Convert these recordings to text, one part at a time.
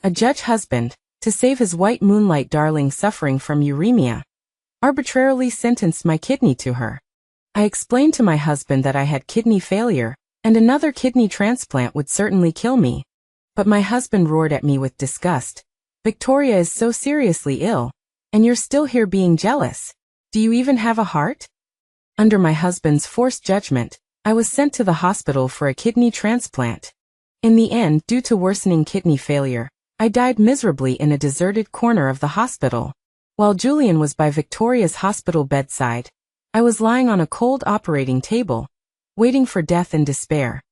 A judge husband, to save his white moonlight darling suffering from uremia, arbitrarily sentenced my kidney to her. I explained to my husband that I had kidney failure, and another kidney transplant would certainly kill me. But my husband roared at me with disgust. Victoria is so seriously ill, and you're still here being jealous. Do you even have a heart? Under my husband's forced judgment, I was sent to the hospital for a kidney transplant. In the end, due to worsening kidney failure, I died miserably in a deserted corner of the hospital. While Julian was by Victoria's hospital bedside, I was lying on a cold operating table, waiting for death in despair.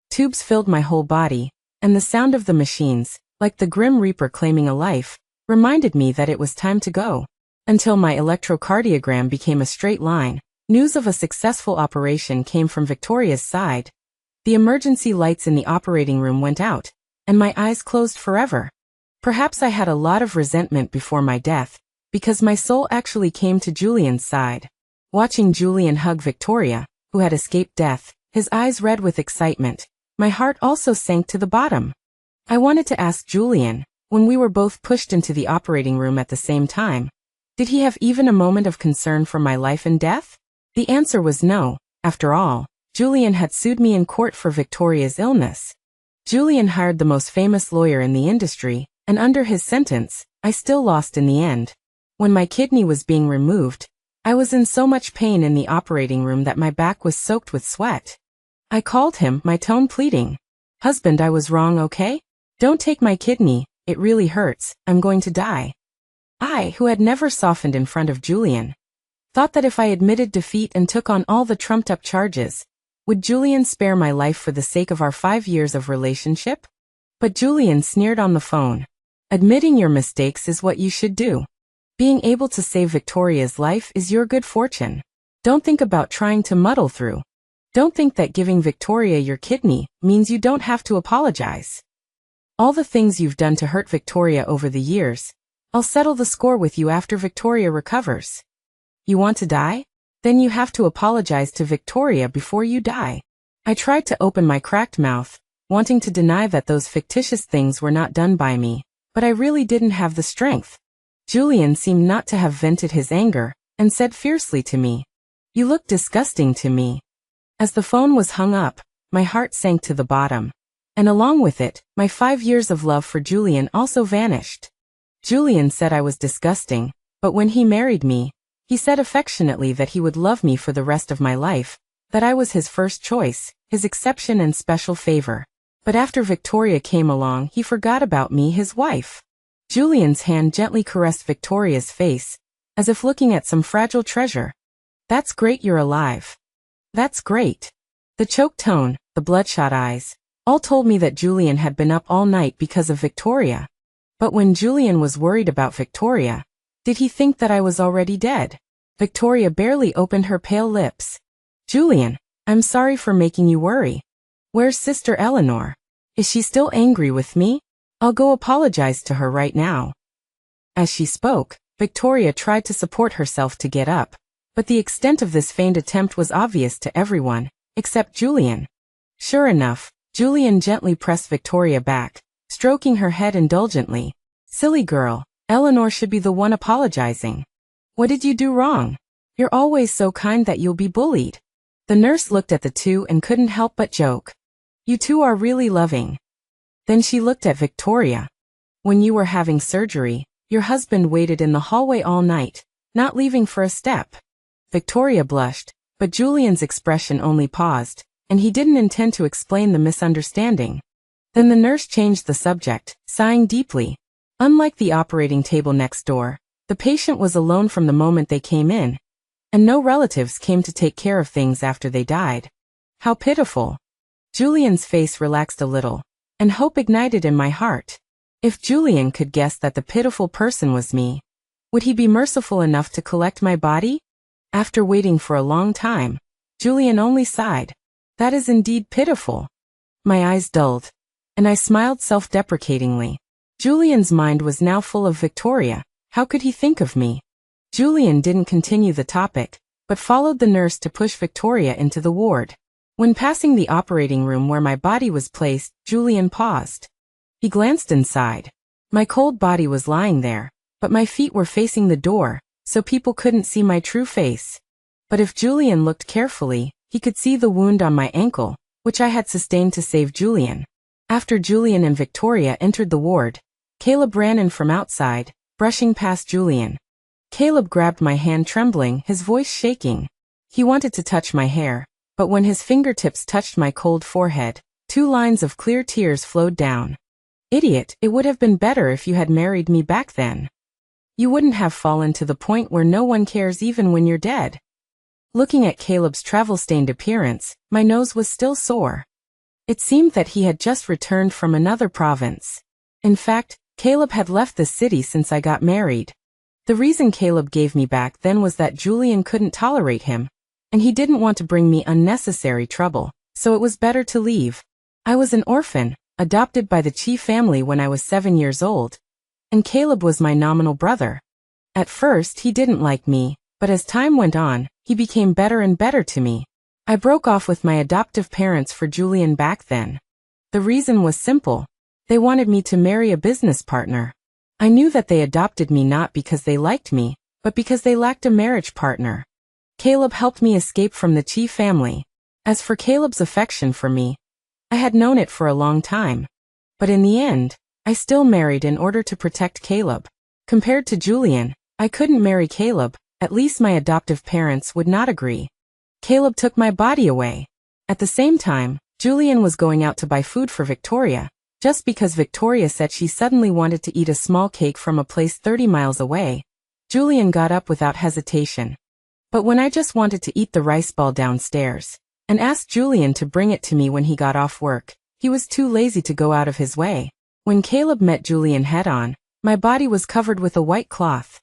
Tubes filled my whole body, and the sound of the machines, like the Grim Reaper claiming a life, reminded me that it was time to go. Until my electrocardiogram became a straight line, news of a successful operation came from Victoria's side. The emergency lights in the operating room went out, and my eyes closed forever. Perhaps I had a lot of resentment before my death, because my soul actually came to Julian's side. Watching Julian hug Victoria, who had escaped death, his eyes red with excitement, my heart also sank to the bottom. I wanted to ask Julian, when we were both pushed into the operating room at the same time, did he have even a moment of concern for my life and death? The answer was no. After all, Julian had sued me in court for Victoria's illness. Julian hired the most famous lawyer in the industry, and under his sentence, I still lost in the end. When my kidney was being removed, I was in so much pain in the operating room that my back was soaked with sweat. I called him, my tone pleading. Husband, I was wrong, okay? Don't take my kidney, it really hurts, I'm going to die. I, who had never softened in front of Julian, thought that if I admitted defeat and took on all the trumped-up charges, would Julian spare my life for the sake of our 5 years of relationship? But Julian sneered on the phone. Admitting your mistakes is what you should do. Being able to save Victoria's life is your good fortune. Don't think about trying to muddle through. Don't think that giving Victoria your kidney means you don't have to apologize. All the things you've done to hurt Victoria over the years, I'll settle the score with you after Victoria recovers. You want to die? Then you have to apologize to Victoria before you die. I tried to open my cracked mouth, wanting to deny that those fictitious things were not done by me, but I really didn't have the strength. Julian seemed not to have vented his anger, and said fiercely to me, "You look disgusting to me." As the phone was hung up, my heart sank to the bottom. And along with it, my 5 years of love for Julian also vanished. Julian said I was disgusting, but when he married me, he said affectionately that he would love me for the rest of my life, that I was his first choice, his exception and special favor. But after Victoria came along, he forgot about me, his wife. Julian's hand gently caressed Victoria's face, as if looking at some fragile treasure. That's great you're alive. That's great. The choked tone, the bloodshot eyes, all told me that Julian had been up all night because of Victoria. But when Julian was worried about Victoria, did he think that I was already dead? Victoria barely opened her pale lips. Julian, I'm sorry for making you worry. Where's Sister Eleanor? Is she still angry with me? I'll go apologize to her right now. As she spoke, Victoria tried to support herself to get up, but the extent of this feigned attempt was obvious to everyone, except Julian. Sure enough, Julian gently pressed Victoria back, stroking her head indulgently. Silly girl, Eleanor should be the one apologizing. What did you do wrong? You're always so kind that you'll be bullied. The nurse looked at the two and couldn't help but joke. You two are really loving. Then she looked at Victoria. When you were having surgery, your husband waited in the hallway all night, not leaving for a step. Victoria blushed, but Julian's expression only paused, and he didn't intend to explain the misunderstanding. Then the nurse changed the subject, sighing deeply. Unlike the operating table next door, the patient was alone from the moment they came in, and no relatives came to take care of things after they died. How pitiful. Julian's face relaxed a little, and hope ignited in my heart. If Julian could guess that the pitiful person was me, would he be merciful enough to collect my body? After waiting for a long time, Julian only sighed. That is indeed pitiful. My eyes dulled, and I smiled self-deprecatingly. Julian's mind was now full of Victoria. How could he think of me? Julian didn't continue the topic, but followed the nurse to push Victoria into the ward. When passing the operating room where my body was placed, Julian paused. He glanced inside. My cold body was lying there, but my feet were facing the door, so people couldn't see my true face. But if Julian looked carefully, he could see the wound on my ankle, which I had sustained to save Julian. After Julian and Victoria entered the ward, Caleb ran in from outside, brushing past Julian. Caleb grabbed my hand trembling, his voice shaking. He wanted to touch my hair, but when his fingertips touched my cold forehead, 2 lines of clear tears flowed down. Idiot, it would have been better if you had married me back then. You wouldn't have fallen to the point where no one cares even when you're dead. Looking at Caleb's travel-stained appearance, my nose was still sore. It seemed that he had just returned from another province. In fact, Caleb had left the city since I got married. The reason Caleb gave me back then was that Julian couldn't tolerate him, and he didn't want to bring me unnecessary trouble, so it was better to leave. I was an orphan, adopted by the Chi family when I was 7 years old, and Caleb was my nominal brother. At first he didn't like me, but as time went on, he became better and better to me. I broke off with my adoptive parents for Julian back then. The reason was simple. They wanted me to marry a business partner. I knew that they adopted me not because they liked me, but because they lacked a marriage partner. Caleb helped me escape from the Chi family. As for Caleb's affection for me, I had known it for a long time. But in the end, I still married in order to protect Caleb. Compared to Julian, I couldn't marry Caleb, at least my adoptive parents would not agree. Caleb took my body away. At the same time, Julian was going out to buy food for Victoria, just because Victoria said she suddenly wanted to eat a small cake from a place 30 miles away. Julian got up without hesitation. But when I just wanted to eat the rice ball downstairs, and asked Julian to bring it to me when he got off work, he was too lazy to go out of his way. When Caleb met Julian head-on, my body was covered with a white cloth.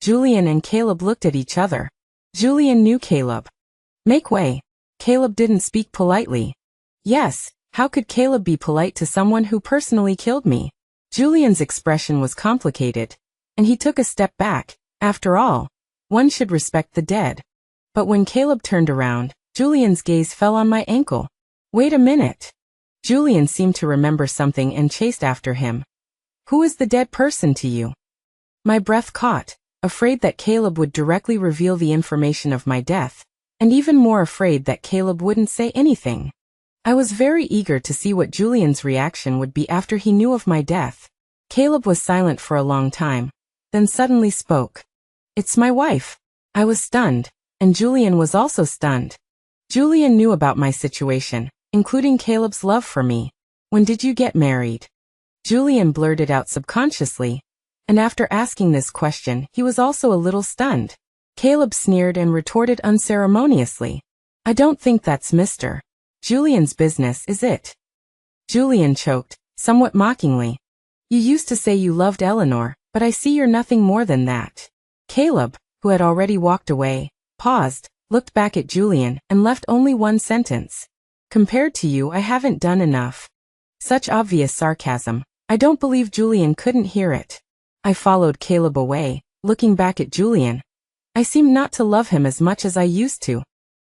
Julian and Caleb looked at each other. Julian knew Caleb. Make way. Caleb didn't speak politely. Yes, how could Caleb be polite to someone who personally killed me? Julian's expression was complicated, and he took a step back. After all, one should respect the dead. But when Caleb turned around, Julian's gaze fell on my ankle. Wait a minute. Julian seemed to remember something and chased after him. Who is the dead person to you? My breath caught, afraid that Caleb would directly reveal the information of my death, and even more afraid that Caleb wouldn't say anything. I was very eager to see what Julian's reaction would be after he knew of my death. Caleb was silent for a long time, then suddenly spoke. It's my wife. I was stunned, and Julian was also stunned. Julian knew about my situation, including Caleb's love for me. When did you get married? Julian blurted out subconsciously, and after asking this question, he was also a little stunned. Caleb sneered and retorted unceremoniously. I don't think that's Mr. Julian's business, is it? Julian choked, somewhat mockingly. You used to say you loved Eleanor, but I see you're nothing more than that. Caleb, who had already walked away, paused, looked back at Julian, and left only one sentence. Compared to you, I haven't done enough. Such obvious sarcasm. I don't believe Julian couldn't hear it. I followed Caleb away, looking back at Julian. I seemed not to love him as much as I used to.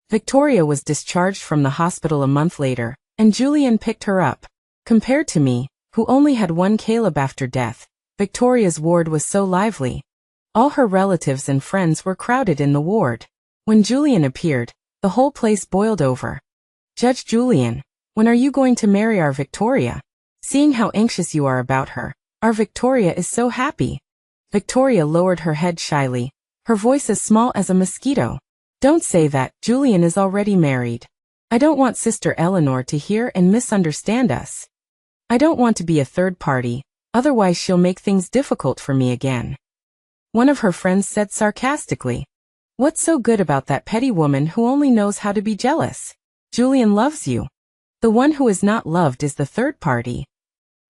Victoria was discharged from the hospital a month later, and Julian picked her up. Compared to me, who only had one Caleb after death, Victoria's ward was so lively. All her relatives and friends were crowded in the ward. When Julian appeared, the whole place boiled over. Judge Julian, when are you going to marry our Victoria? Seeing how anxious you are about her, our Victoria is so happy. Victoria lowered her head shyly, her voice as small as a mosquito. Don't say that, Julian is already married. I don't want Sister Eleanor to hear and misunderstand us. I don't want to be a third party, otherwise she'll make things difficult for me again. One of her friends said sarcastically. What's so good about that petty woman who only knows how to be jealous? Julian loves you. The one who is not loved is the third party.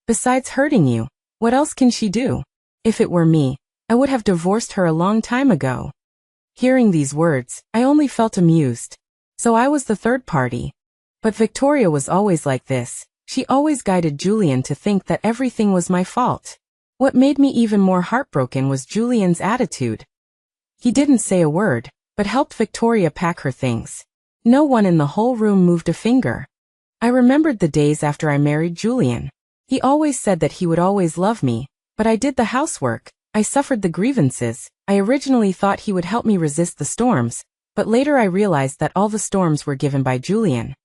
Besides hurting you, what else can she do? If it were me, I would have divorced her a long time ago. Hearing these words, I only felt amused. So I was the third party. But Victoria was always like this. She always guided Julian to think that everything was my fault. What made me even more heartbroken was Julian's attitude. He didn't say a word, but helped Victoria pack her things. No one in the whole room moved a finger. I remembered the days after I married Julian. He always said that he would always love me, But I did the housework. I suffered the grievances. I originally thought he would help me resist the storms, but later I realized that all the storms were given by Julian.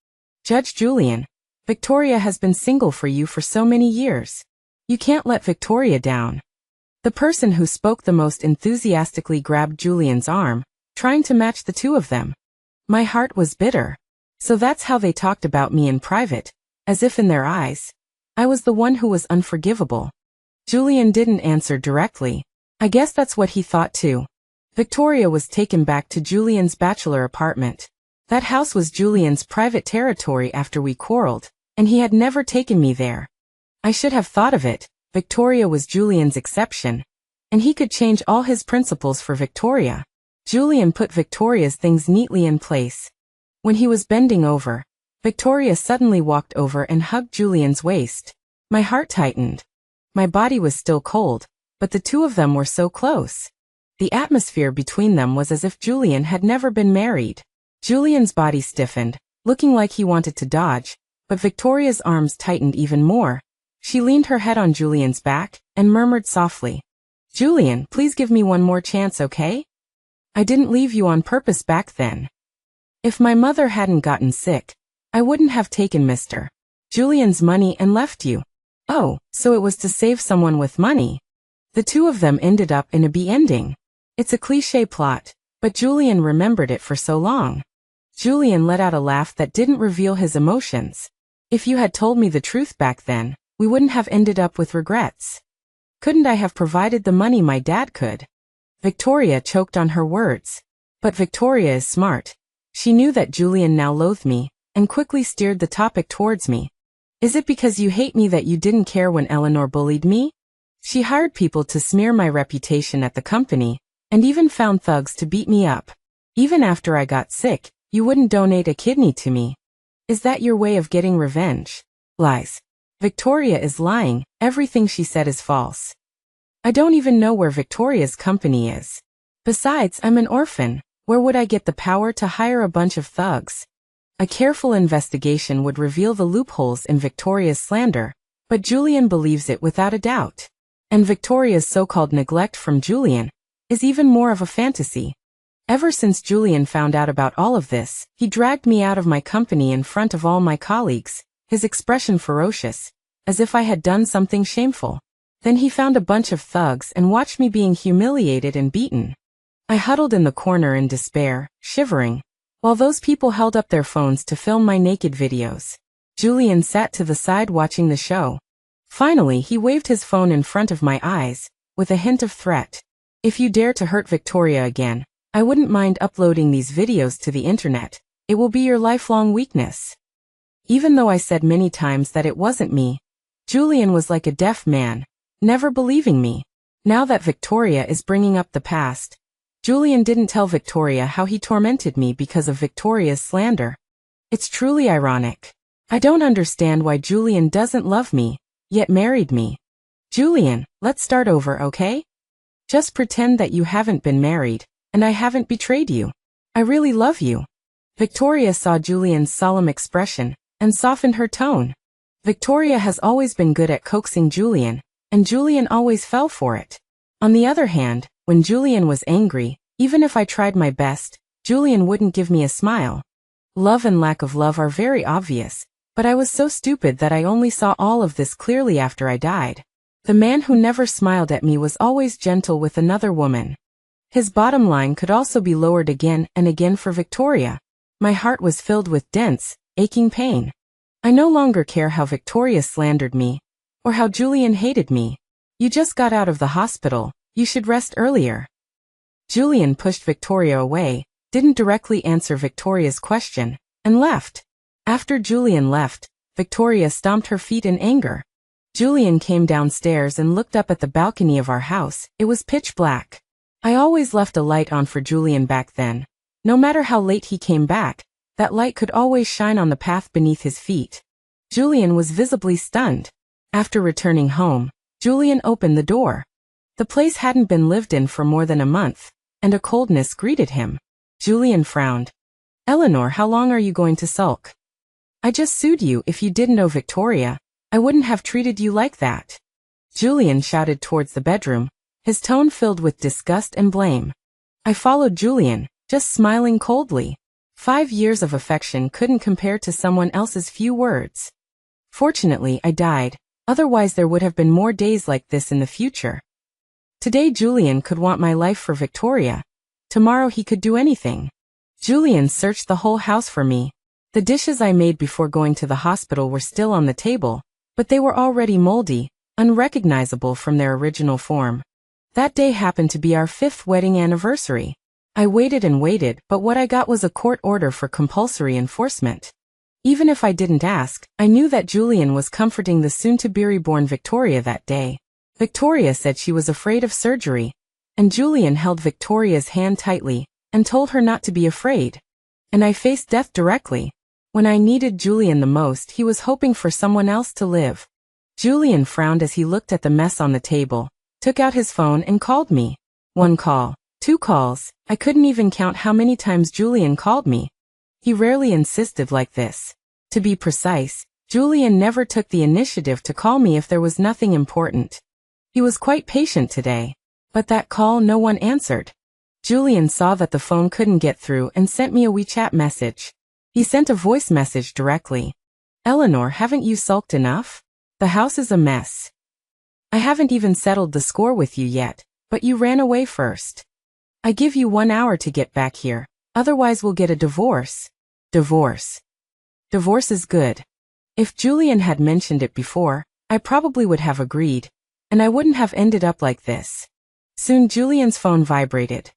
Judge Julian, Victoria has been single for you for so many years. You can't let Victoria down. The person who spoke the most enthusiastically grabbed Julian's arm, trying to match the two of them. My heart was bitter. So that's how they talked about me in private, as if in their eyes I was the one who was unforgivable. Julian didn't answer directly. I guess that's what he thought too. Victoria was taken back to Julian's bachelor apartment. That house was Julian's private territory after we quarreled, and he had never taken me there. I should have thought of it. Victoria was Julian's exception, and he could change all his principles for Victoria. Julian put Victoria's things neatly in place. When he was bending over, Victoria suddenly walked over and hugged Julian's waist. My heart tightened. My body was still cold, but the two of them were so close. The atmosphere between them was as if Julian had never been married. Julian's body stiffened, looking like he wanted to dodge, but Victoria's arms tightened even more. She leaned her head on Julian's back and murmured softly, "Julian, please give me one more chance, okay? I didn't leave you on purpose back then. If my mother hadn't gotten sick, I wouldn't have taken Mr. Julian's money and left you." Oh, so it was to save someone with money. The two of them ended up in a B ending. It's a cliché plot, but Julian remembered it for so long. Julian let out a laugh that didn't reveal his emotions. If you had told me the truth back then, we wouldn't have ended up with regrets. Couldn't I have provided the money my dad could? Victoria choked on her words. But Victoria is smart. She knew that Julian now loathed me, and quickly steered the topic towards me. Is it because you hate me that you didn't care when Eleanor bullied me? She hired people to smear my reputation at the company, and even found thugs to beat me up. Even after I got sick, you wouldn't donate a kidney to me. Is that your way of getting revenge? Lies. Victoria is lying. Everything she said is false. I don't even know where Victoria's company is. Besides, I'm an orphan. Where would I get the power to hire a bunch of thugs? A careful investigation would reveal the loopholes in Victoria's slander, but Julian believes it without a doubt. And Victoria's so-called neglect from Julian is even more of a fantasy. Ever since Julian found out about all of this, he dragged me out of my company in front of all my colleagues, his expression ferocious, as if I had done something shameful. Then he found a bunch of thugs and watched me being humiliated and beaten. I huddled in the corner in despair, shivering, while those people held up their phones to film my naked videos. Julian sat to the side watching the show. Finally, he waved his phone in front of my eyes, with a hint of threat. If you dare to hurt Victoria again, I wouldn't mind uploading these videos to the internet. It will be your lifelong weakness. Even though I said many times that it wasn't me, Julian was like a deaf man, never believing me. Now that Victoria is bringing up the past, Julian didn't tell Victoria how he tormented me because of Victoria's slander. It's truly ironic. I don't understand why Julian doesn't love me, yet married me. Julian, let's start over, okay? Just pretend that you haven't been married, and I haven't betrayed you. I really love you. Victoria saw Julian's solemn expression, and softened her tone. Victoria has always been good at coaxing Julian, and Julian always fell for it. On the other hand, when Julian was angry, even if I tried my best, Julian wouldn't give me a smile. Love and lack of love are very obvious, but I was so stupid that I only saw all of this clearly after I died. The man who never smiled at me was always gentle with another woman. His bottom line could also be lowered again and again for Victoria. My heart was filled with dense, aching pain. I no longer care how Victoria slandered me, or how Julian hated me. You just got out of the hospital. You should rest earlier. Julian pushed Victoria away, didn't directly answer Victoria's question, and left. After Julian left, Victoria stomped her feet in anger. Julian came downstairs and looked up at the balcony of our house. It was pitch black. I always left a light on for Julian back then. No matter how late he came back, that light could always shine on the path beneath his feet. Julian was visibly stunned. After returning home, Julian opened the door. The place hadn't been lived in for more than a month, and a coldness greeted him. Julian frowned. Eleanor, how long are you going to sulk? I just sued you. If you didn't know Victoria, I wouldn't have treated you like that. Julian shouted towards the bedroom, his tone filled with disgust and blame. I followed Julian, just smiling coldly. 5 years of affection couldn't compare to someone else's few words. Fortunately, I died, otherwise there would have been more days like this in the future. Today Julian could want my life for Victoria. Tomorrow he could do anything. Julian searched the whole house for me. The dishes I made before going to the hospital were still on the table, but they were already moldy, unrecognizable from their original form. That day happened to be our 5th wedding anniversary. I waited and waited, but what I got was a court order for compulsory enforcement. Even if I didn't ask, I knew that Julian was comforting the soon-to-be-reborn Victoria that day. Victoria said she was afraid of surgery, and Julian held Victoria's hand tightly and told her not to be afraid. And I faced death directly. When I needed Julian the most, he was hoping for someone else to live. Julian frowned as he looked at the mess on the table, took out his phone and called me. 1 call, 2 calls, I couldn't even count how many times Julian called me. He rarely insisted like this. To be precise, Julian never took the initiative to call me if there was nothing important. He was quite patient today. But that call no one answered. Julian saw that the phone couldn't get through and sent me a WeChat message. He sent a voice message directly. Eleanor, haven't you sulked enough? The house is a mess. I haven't even settled the score with you yet, but you ran away first. I give you 1 hour to get back here, otherwise we'll get a divorce. Divorce. Divorce is good. If Julian had mentioned it before, I probably would have agreed, and I wouldn't have ended up like this. Soon Julian's phone vibrated.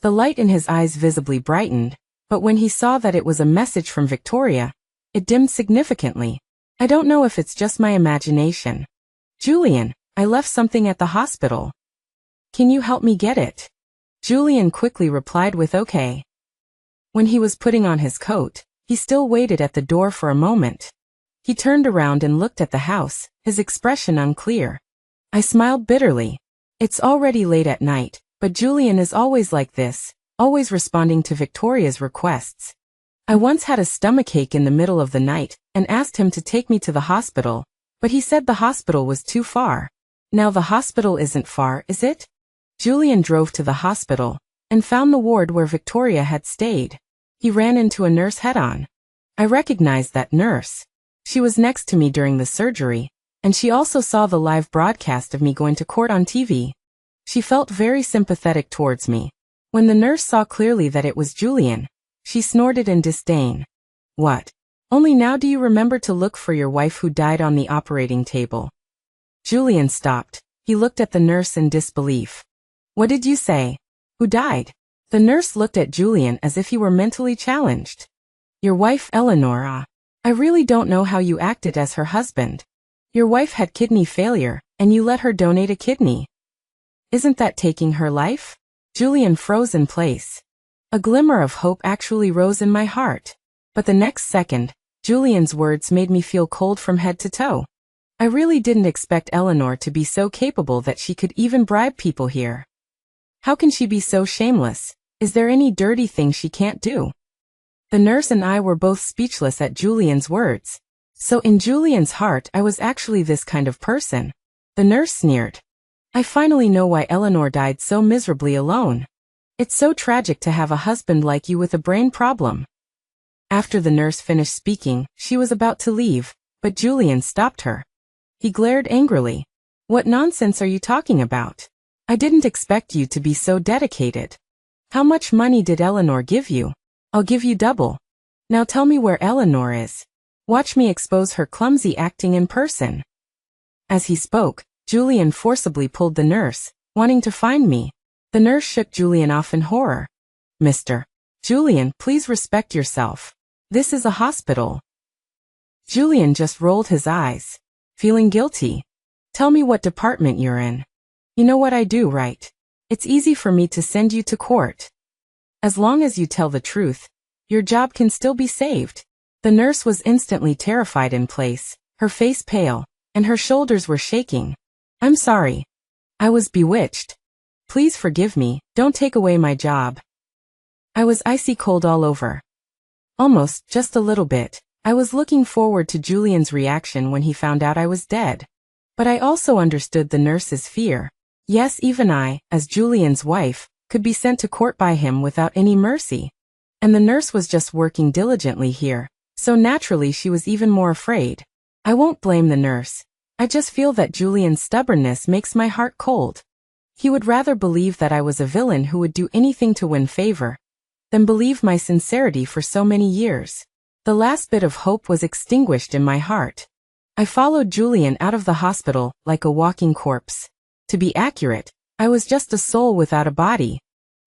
The light in his eyes visibly brightened, but when he saw that it was a message from Victoria, it dimmed significantly. I don't know if it's just my imagination. Julian, I left something at the hospital. Can you help me get it? Julian quickly replied with okay. When he was putting on his coat, he still waited at the door for a moment. He turned around and looked at the house, his expression unclear. I smiled bitterly. It's already late at night, but Julian is always like this, always responding to Victoria's requests. I once had a stomachache in the middle of the night and asked him to take me to the hospital, but he said the hospital was too far. Now the hospital isn't far, is it? Julian drove to the hospital and found the ward where Victoria had stayed. He ran into a nurse head-on. I recognized that nurse. She was next to me during the surgery, and she also saw the live broadcast of me going to court on TV. She felt very sympathetic towards me. When the nurse saw clearly that it was Julian, she snorted in disdain. What? Only now do you remember to look for your wife who died on the operating table? Julian stopped. He looked at the nurse in disbelief. What did you say? Who died? The nurse looked at Julian as if he were mentally challenged. Your wife, Eleanor. I really don't know how you acted as her husband. Your wife had kidney failure, and you let her donate a kidney. Isn't that taking her life? Julian froze in place. A glimmer of hope actually rose in my heart. But the next second, Julian's words made me feel cold from head to toe. I really didn't expect Eleanor to be so capable that she could even bribe people here. How can she be so shameless? Is there any dirty thing she can't do? The nurse and I were both speechless at Julian's words. So in Julian's heart I was actually this kind of person. The nurse sneered. I finally know why Eleanor died so miserably alone. It's so tragic to have a husband like you with a brain problem. After the nurse finished speaking, she was about to leave, but Julian stopped her. He glared angrily. What nonsense are you talking about? I didn't expect you to be so dedicated. How much money did Eleanor give you? I'll give you double. Now tell me where Eleanor is. Watch me expose her clumsy acting in person. As he spoke, Julian forcibly pulled the nurse, wanting to find me. The nurse shook Julian off in horror. Mr. Julian, please respect yourself. This is a hospital. Julian just rolled his eyes. Feeling guilty. Tell me what department you're in. You know what I do, right? It's easy for me to send you to court. As long as you tell the truth, your job can still be saved. The nurse was instantly terrified in place, her face pale, and her shoulders were shaking. I'm sorry. I was bewitched. Please forgive me, don't take away my job. I was icy cold all over. Almost, just a little bit. I was looking forward to Julian's reaction when he found out I was dead. But I also understood the nurse's fear. Yes, even I, as Julian's wife, could be sent to court by him without any mercy. And the nurse was just working diligently here, so naturally she was even more afraid. I won't blame the nurse. I just feel that Julian's stubbornness makes my heart cold. He would rather believe that I was a villain who would do anything to win favor than believe my sincerity for so many years. The last bit of hope was extinguished in my heart. I followed Julian out of the hospital like a walking corpse. To be accurate, I was just a soul without a body.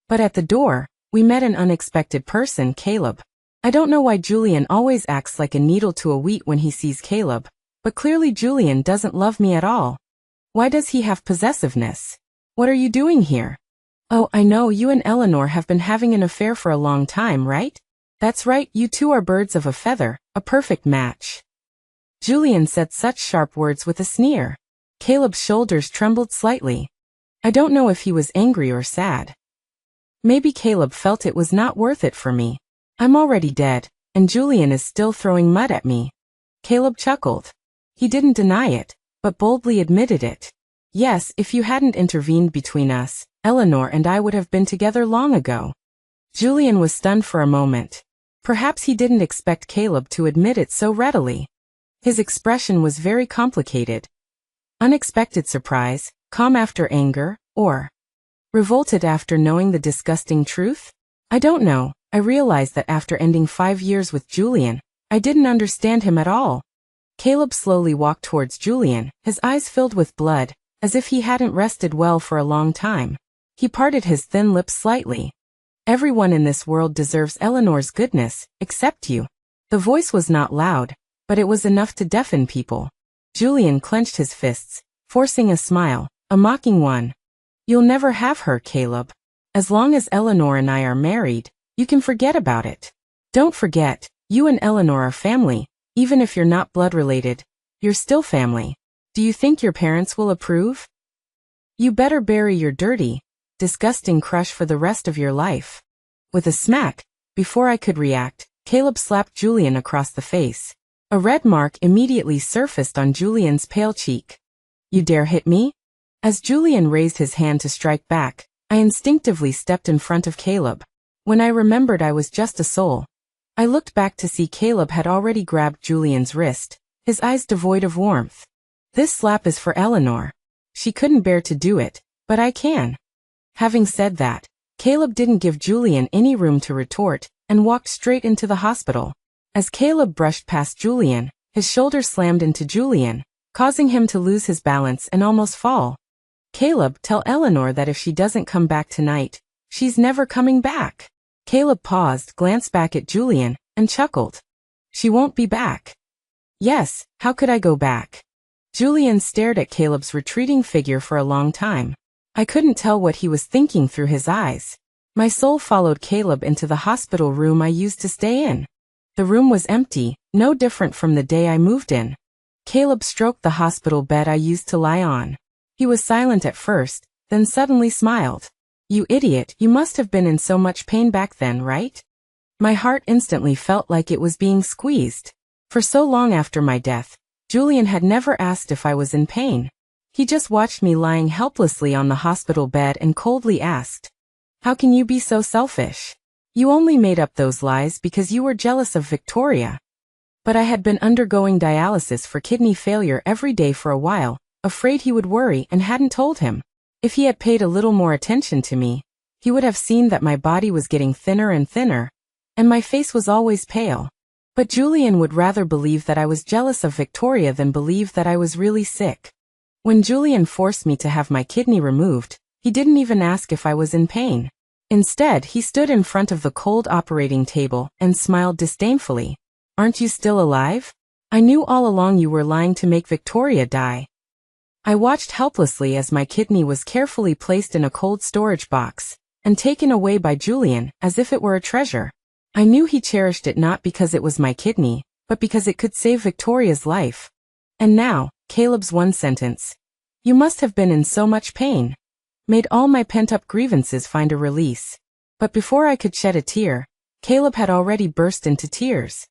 But at the door, we met an unexpected person, Caleb. I don't know why Julian always acts like a needle to a wheat when he sees Caleb, but clearly Julian doesn't love me at all. Why does he have possessiveness? What are you doing here? Oh, I know you and Eleanor have been having an affair for a long time, right? That's right, you two are birds of a feather, a perfect match. Julian said such sharp words with a sneer. Caleb's shoulders trembled slightly. I don't know if he was angry or sad. Maybe Caleb felt it was not worth it for me. I'm already dead, and Julian is still throwing mud at me. Caleb chuckled. He didn't deny it, but boldly admitted it. Yes, if you hadn't intervened between us, Eleanor and I would have been together long ago. Julian was stunned for a moment. Perhaps he didn't expect Caleb to admit it so readily. His expression was very complicated. Unexpected surprise, calm after anger, or revolted after knowing the disgusting truth? I don't know. I realized that after ending 5 years with Julian, I didn't understand him at all. Caleb slowly walked towards Julian, his eyes filled with blood, as if he hadn't rested well for a long time. He parted his thin lips slightly. Everyone in this world deserves Eleanor's goodness, except you. The voice was not loud, but it was enough to deafen people. Julian clenched his fists, forcing a smile, a mocking one. You'll never have her, Caleb. As long as Eleanor and I are married, you can forget about it. Don't forget, you and Eleanor are family. Even if you're not blood related, you're still family. Do you think your parents will approve? You better bury your dirty, disgusting crush for the rest of your life. With a smack, before I could react, Caleb slapped Julian across the face. A red mark immediately surfaced on Julian's pale cheek. You dare hit me? As Julian raised his hand to strike back, I instinctively stepped in front of Caleb. When I remembered I was just a soul, I looked back to see Caleb had already grabbed Julian's wrist, his eyes devoid of warmth. This slap is for Eleanor. She couldn't bear to do it, but I can. Having said that, Caleb didn't give Julian any room to retort, and walked straight into the hospital. As Caleb brushed past Julian, his shoulder slammed into Julian, causing him to lose his balance and almost fall. Caleb, tell Eleanor that if she doesn't come back tonight, she's never coming back. Caleb paused, glanced back at Julian, and chuckled. She won't be back. Yes, how could I go back? Julian stared at Caleb's retreating figure for a long time. I couldn't tell what he was thinking through his eyes. My soul followed Caleb into the hospital room I used to stay in. The room was empty, no different from the day I moved in. Caleb stroked the hospital bed I used to lie on. He was silent at first, then suddenly smiled. You idiot, you must have been in so much pain back then, right? My heart instantly felt like it was being squeezed. For so long after my death, Julian had never asked if I was in pain. He just watched me lying helplessly on the hospital bed and coldly asked, "How can you be so selfish? You only made up those lies because you were jealous of Victoria." But I had been undergoing dialysis for kidney failure every day for a while, afraid he would worry, and hadn't told him. If he had paid a little more attention to me, he would have seen that my body was getting thinner and thinner, and my face was always pale. But Julian would rather believe that I was jealous of Victoria than believe that I was really sick. When Julian forced me to have my kidney removed, he didn't even ask if I was in pain. Instead, he stood in front of the cold operating table and smiled disdainfully. "Aren't you still alive? I knew all along you were lying to make Victoria die." I watched helplessly as my kidney was carefully placed in a cold storage box and taken away by Julian as if it were a treasure. I knew he cherished it not because it was my kidney, but because it could save Victoria's life. And now, Caleb's one sentence, "You must have been in so much pain," made all my pent-up grievances find a release. But before I could shed a tear, Caleb had already burst into tears.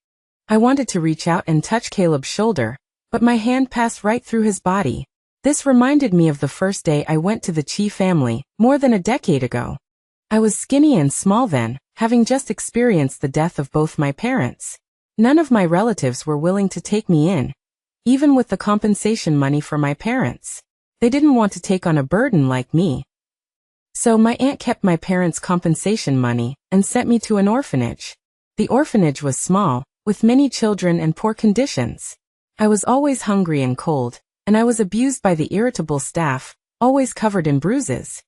I wanted to reach out and touch Caleb's shoulder, but my hand passed right through his body. This reminded me of the first day I went to the Chi family, more than a decade ago. I was skinny and small then, having just experienced the death of both my parents. None of my relatives were willing to take me in, even with the compensation money for my parents. They didn't want to take on a burden like me. So my aunt kept my parents' compensation money and sent me to an orphanage. The orphanage was small, with many children and poor conditions. I was always hungry and cold, and I was abused by the irritable staff, always covered in bruises.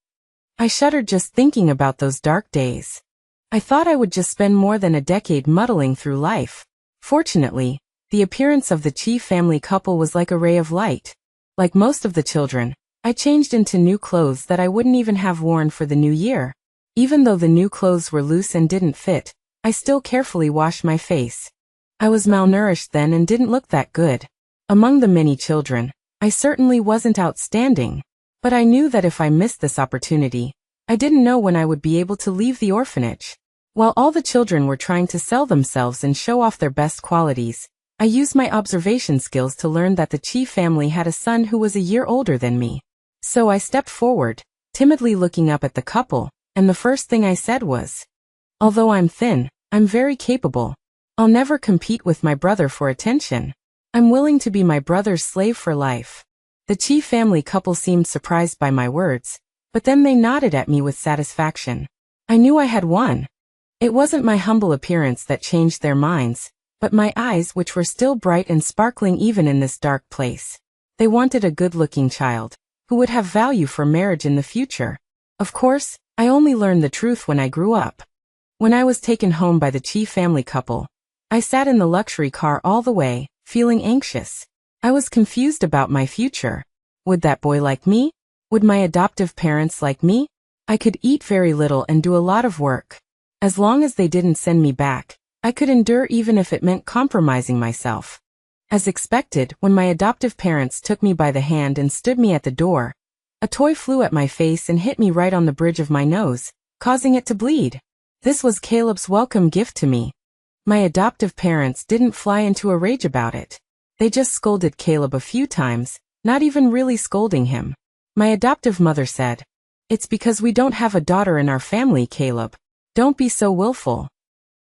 I shuddered just thinking about those dark days. I thought I would just spend more than a decade muddling through life. Fortunately, the appearance of the Chi family couple was like a ray of light. Like most of the children, I changed into new clothes that I wouldn't even have worn for the new year. Even though the new clothes were loose and didn't fit, I still carefully washed my face. I was malnourished then and didn't look that good. Among the many children, I certainly wasn't outstanding. But I knew that if I missed this opportunity, I didn't know when I would be able to leave the orphanage. While all the children were trying to sell themselves and show off their best qualities, I used my observation skills to learn that the Chi family had a son who was a year older than me. So I stepped forward, timidly looking up at the couple, and the first thing I said was, "Although I'm thin, I'm very capable. I'll never compete with my brother for attention. I'm willing to be my brother's slave for life." The Chi family couple seemed surprised by my words, but then they nodded at me with satisfaction. I knew I had won. It wasn't my humble appearance that changed their minds, but my eyes, which were still bright and sparkling even in this dark place. They wanted a good-looking child, who would have value for marriage in the future. Of course, I only learned the truth when I grew up. When I was taken home by the Chi family couple, I sat in the luxury car all the way, feeling anxious. I was confused about my future. Would that boy like me? Would my adoptive parents like me? I could eat very little and do a lot of work. As long as they didn't send me back, I could endure even if it meant compromising myself. As expected, when my adoptive parents took me by the hand and stood me at the door, a toy flew at my face and hit me right on the bridge of my nose, causing it to bleed. This was Caleb's welcome gift to me. My adoptive parents didn't fly into a rage about it. They just scolded Caleb a few times, not even really scolding him. My adoptive mother said, "It's because we don't have a daughter in our family, Caleb. Don't be so willful."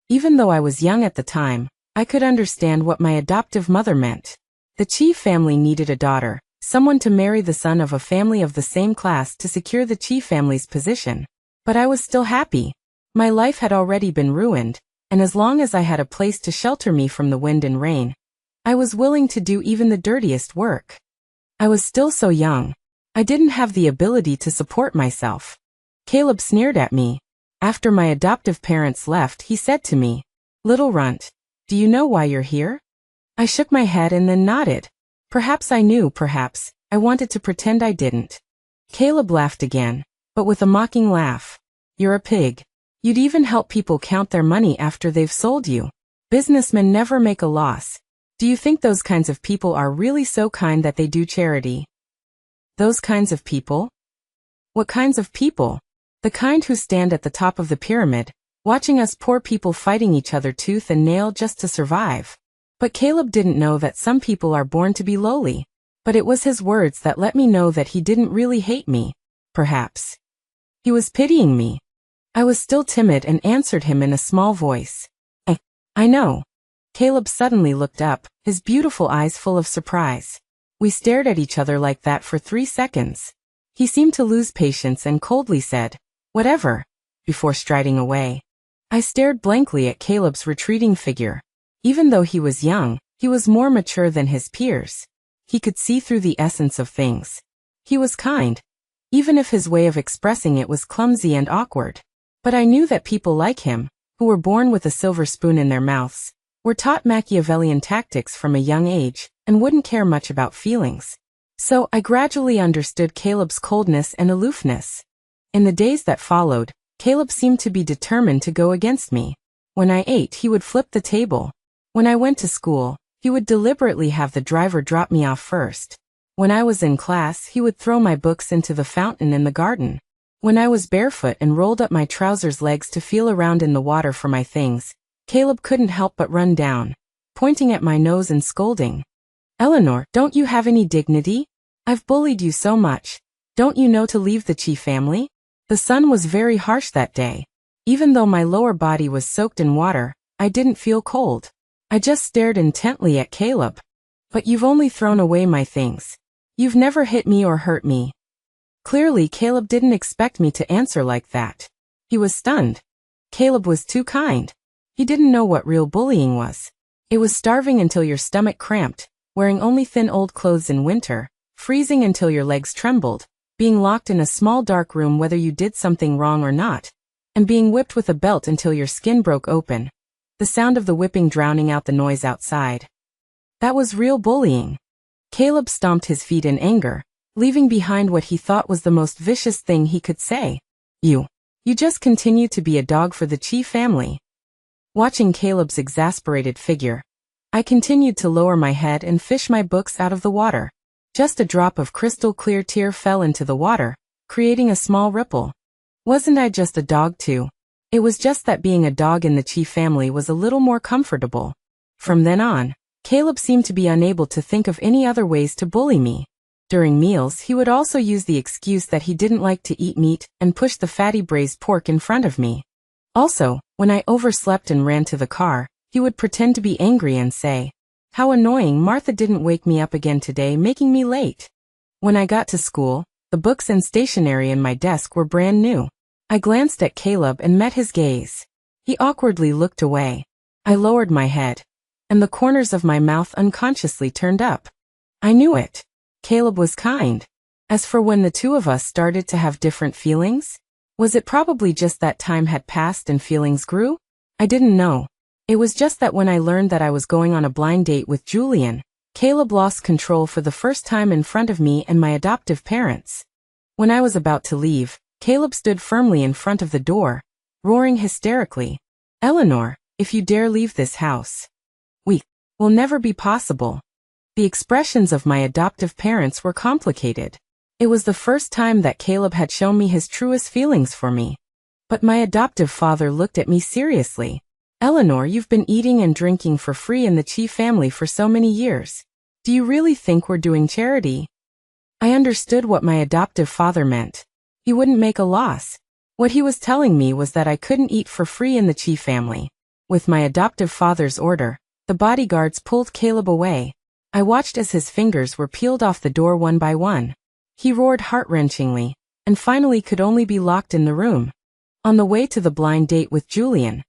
Even though I was young at the time, I could understand what my adoptive mother meant. The Chi family needed a daughter, someone to marry the son of a family of the same class to secure the Chi family's position. But I was still happy. My life had already been ruined, and as long as I had a place to shelter me from the wind and rain, I was willing to do even the dirtiest work. I was still so young. I didn't have the ability to support myself. Caleb sneered at me. After my adoptive parents left, he said to me, "Little runt, do you know why you're here?" I shook my head and then nodded. Perhaps I knew, perhaps I wanted to pretend I didn't. Caleb laughed again, but with a mocking laugh. "You're a pig. You'd even help people count their money after they've sold you. Businessmen never make a loss. Do you think those kinds of people are really so kind that they do charity?" Those kinds of people? What kinds of people? The kind who stand at the top of the pyramid, watching us poor people fighting each other tooth and nail just to survive. But Caleb didn't know that some people are born to be lowly. But it was his words that let me know that he didn't really hate me. Perhaps he was pitying me. I was still timid and answered him in a small voice. I know." Caleb suddenly looked up, his beautiful eyes full of surprise. We stared at each other like that for 3 seconds. He seemed to lose patience and coldly said, "Whatever," before striding away. I stared blankly at Caleb's retreating figure. Even though he was young, he was more mature than his peers. He could see through the essence of things. He was kind, even if his way of expressing it was clumsy and awkward. But I knew that people like him, who were born with a silver spoon in their mouths, were taught Machiavellian tactics from a young age, and wouldn't care much about feelings. So I gradually understood Caleb's coldness and aloofness. In the days that followed, Caleb seemed to be determined to go against me. When I ate, he would flip the table. When I went to school, he would deliberately have the driver drop me off first. When I was in class, he would throw my books into the fountain in the garden. When I was barefoot and rolled up my trousers legs to feel around in the water for my things, Caleb couldn't help but run down, pointing at my nose and scolding. "Eleanor, don't you have any dignity? I've bullied you so much. Don't you know to leave the Chi family? The sun was very harsh that day. Even though my lower body was soaked in water, I didn't feel cold. I just stared intently at Caleb. But you've only thrown away my things. You've never hit me or hurt me. Clearly, Caleb didn't expect me to answer like that. He was stunned. Caleb was too kind. He didn't know what real bullying was. It was starving until your stomach cramped, wearing only thin old clothes in winter, freezing until your legs trembled, being locked in a small dark room whether you did something wrong or not, and being whipped with a belt until your skin broke open, the sound of the whipping drowning out the noise outside. That was real bullying. Caleb stomped his feet in anger, leaving behind what he thought was the most vicious thing he could say. You just continue to be a dog for the Chi family. Watching Caleb's exasperated figure, I continued to lower my head and fish my books out of the water. Just a drop of crystal clear tear fell into the water, creating a small ripple. Wasn't I just a dog too? It was just that being a dog in the Chi family was a little more comfortable. From then on, Caleb seemed to be unable to think of any other ways to bully me. During meals, he would also use the excuse that he didn't like to eat meat and push the fatty braised pork in front of me. Also, when I overslept and ran to the car, he would pretend to be angry and say, "How annoying, Martha didn't wake me up again today, making me late." When I got to school, the books and stationery in my desk were brand new. I glanced at Caleb and met his gaze. He awkwardly looked away. I lowered my head, and the corners of my mouth unconsciously turned up. I knew it. Caleb was kind. As for when the two of us started to have different feelings, was it probably just that time had passed and feelings grew? I didn't know. It was just that when I learned that I was going on a blind date with Julian, Caleb lost control for the first time in front of me and my adoptive parents. When I was about to leave, Caleb stood firmly in front of the door, roaring hysterically, "Eleanor, if you dare leave this house, we will never be possible." The expressions of my adoptive parents were complicated. It was the first time that Caleb had shown me his truest feelings for me. But my adoptive father looked at me seriously. "Eleanor, you've been eating and drinking for free in the Chi family for so many years. Do you really think we're doing charity?" I understood what my adoptive father meant. He wouldn't make a loss. What he was telling me was that I couldn't eat for free in the Chi family. With my adoptive father's order, the bodyguards pulled Caleb away. I watched as his fingers were peeled off the door one by one. He roared heart-wrenchingly, and finally could only be locked in the room. On the way to the blind date with Julian,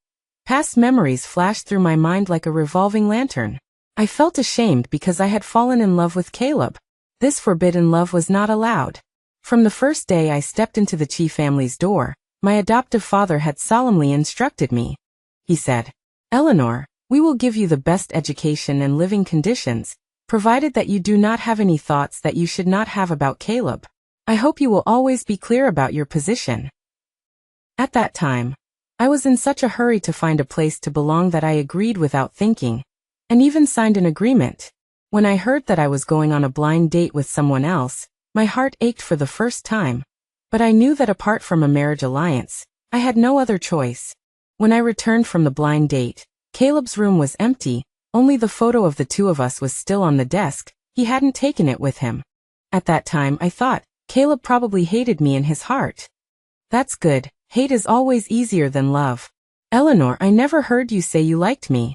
past memories flashed through my mind like a revolving lantern. I felt ashamed because I had fallen in love with Caleb. This forbidden love was not allowed. From the first day I stepped into the Chi family's door, my adoptive father had solemnly instructed me. He said, "Eleanor, we will give you the best education and living conditions, provided that you do not have any thoughts that you should not have about Caleb. I hope you will always be clear about your position." At that time, I was in such a hurry to find a place to belong that I agreed without thinking, and even signed an agreement. When I heard that I was going on a blind date with someone else, my heart ached for the first time. But I knew that apart from a marriage alliance, I had no other choice. When I returned from the blind date, Caleb's room was empty. Only the photo of the two of us was still on the desk. He hadn't taken it with him. At that time, I thought, Caleb probably hated me in his heart. That's good. Hate is always easier than love. "Eleanor, I never heard you say you liked me."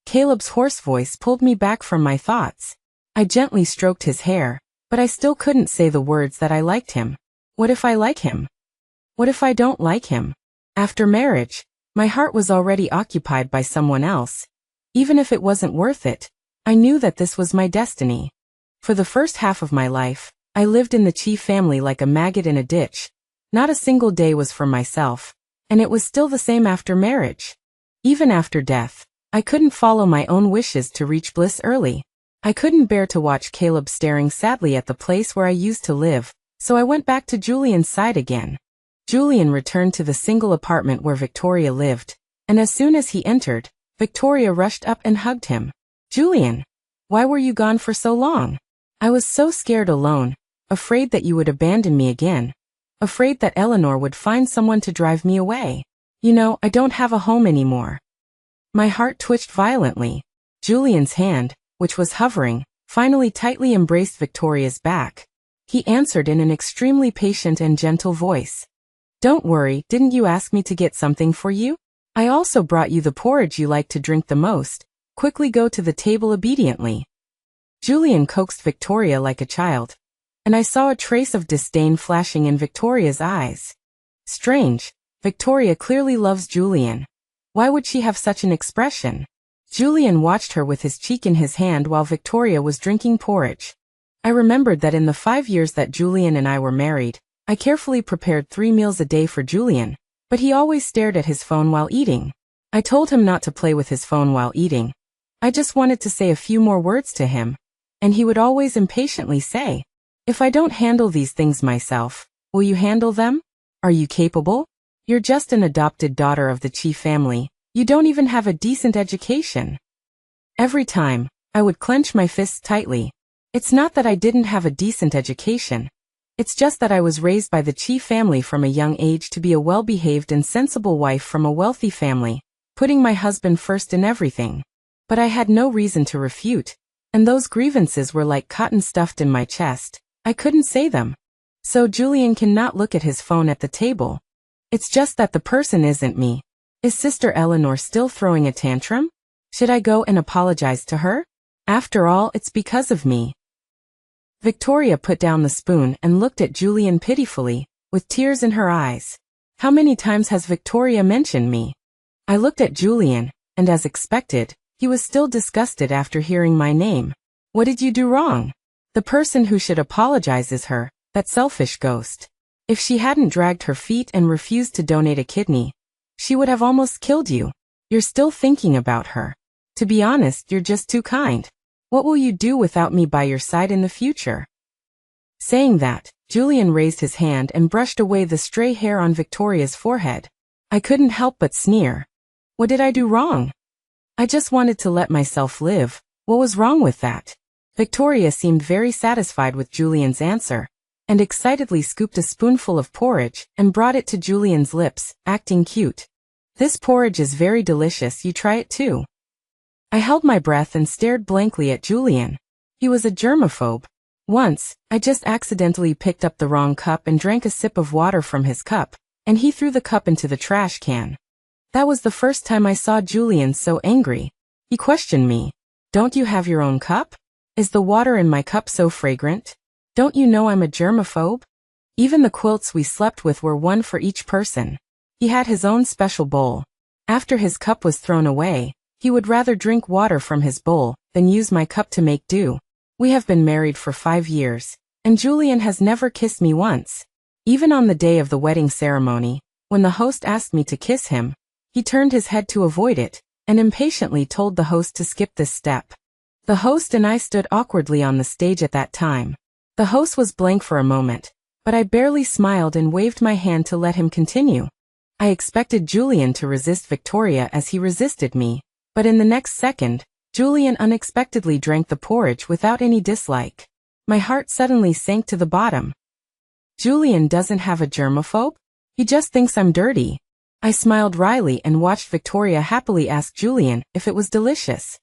Caleb's hoarse voice pulled me back from my thoughts. I gently stroked his hair, but I still couldn't say the words that I liked him. What if I like him? What if I don't like him? After marriage, my heart was already occupied by someone else. Even if it wasn't worth it, I knew that this was my destiny. For the first half of my life, I lived in the Chi family like a maggot in a ditch. Not a single day was for myself, and it was still the same after marriage. Even after death, I couldn't follow my own wishes to reach bliss early. I couldn't bear to watch Caleb staring sadly at the place where I used to live, so I went back to Julian's side again. Julian returned to the single apartment where Victoria lived, and as soon as he entered, Victoria rushed up and hugged him. "Julian, why were you gone for so long? I was so scared alone, afraid that you would abandon me again, afraid that Eleanor would find someone to drive me away. You know, I don't have a home anymore." My heart twitched violently. Julian's hand, which was hovering, finally tightly embraced Victoria's back. He answered in an extremely patient and gentle voice. Don't worry, didn't you ask me to get something for you? I also brought you the porridge you like to drink the most. Quickly go to the table obediently. Julian coaxed Victoria like a child, and I saw a trace of disdain flashing in Victoria's eyes. Strange, Victoria clearly loves Julian. Why would she have such an expression? Julian watched her with his cheek in his hand while Victoria was drinking porridge. I remembered that in the 5 years that Julian and I were married, I carefully prepared 3 meals a day for Julian, but he always stared at his phone while eating. I told him not to play with his phone while eating. I just wanted to say a few more words to him, and he would always impatiently say, if I don't handle these things myself, will you handle them? Are you capable? You're just an adopted daughter of the chief family. You don't even have a decent education. Every time, I would clench my fists tightly. It's not that I didn't have a decent education. It's just that I was raised by the chief family from a young age to be a well-behaved and sensible wife from a wealthy family, putting my husband first in everything. But I had no reason to refute, and those grievances were like cotton stuffed in my chest. I couldn't say them. So Julian cannot look at his phone at the table. It's just that the person isn't me. Is Sister Eleanor still throwing a tantrum? Should I go and apologize to her? After all, it's because of me. Victoria put down the spoon and looked at Julian pitifully, with tears in her eyes. How many times has Victoria mentioned me? I looked at Julian, and as expected, he was still disgusted after hearing my name. What did you do wrong? The person who should apologize is her, that selfish ghost. If she hadn't dragged her feet and refused to donate a kidney, she would have almost killed you. You're still thinking about her. To be honest, you're just too kind. What will you do without me by your side in the future? Saying that, Julian raised his hand and brushed away the stray hair on Victoria's forehead. I couldn't help but sneer. What did I do wrong? I just wanted to let myself live. What was wrong with that? Victoria seemed very satisfied with Julian's answer, and excitedly scooped a spoonful of porridge and brought it to Julian's lips, acting cute. This porridge is very delicious, you try it too. I held my breath and stared blankly at Julian. He was a germaphobe. Once, I just accidentally picked up the wrong cup and drank a sip of water from his cup, and he threw the cup into the trash can. That was the first time I saw Julian so angry. He questioned me. Don't you have your own cup? Is the water in my cup so fragrant? Don't you know I'm a germaphobe? Even the quilts we slept with were one for each person. He had his own special bowl. After his cup was thrown away, he would rather drink water from his bowl than use my cup to make do. We have been married for 5 years, and Julian has never kissed me once. Even on the day of the wedding ceremony, when the host asked me to kiss him, he turned his head to avoid it, and impatiently told the host to skip this step. The host and I stood awkwardly on the stage at that time. The host was blank for a moment, but I barely smiled and waved my hand to let him continue. I expected Julian to resist Victoria as he resisted me, but in the next second, Julian unexpectedly drank the porridge without any dislike. My heart suddenly sank to the bottom. Julian doesn't have a germaphobe? He just thinks I'm dirty. I smiled wryly and watched Victoria happily ask Julian if it was delicious.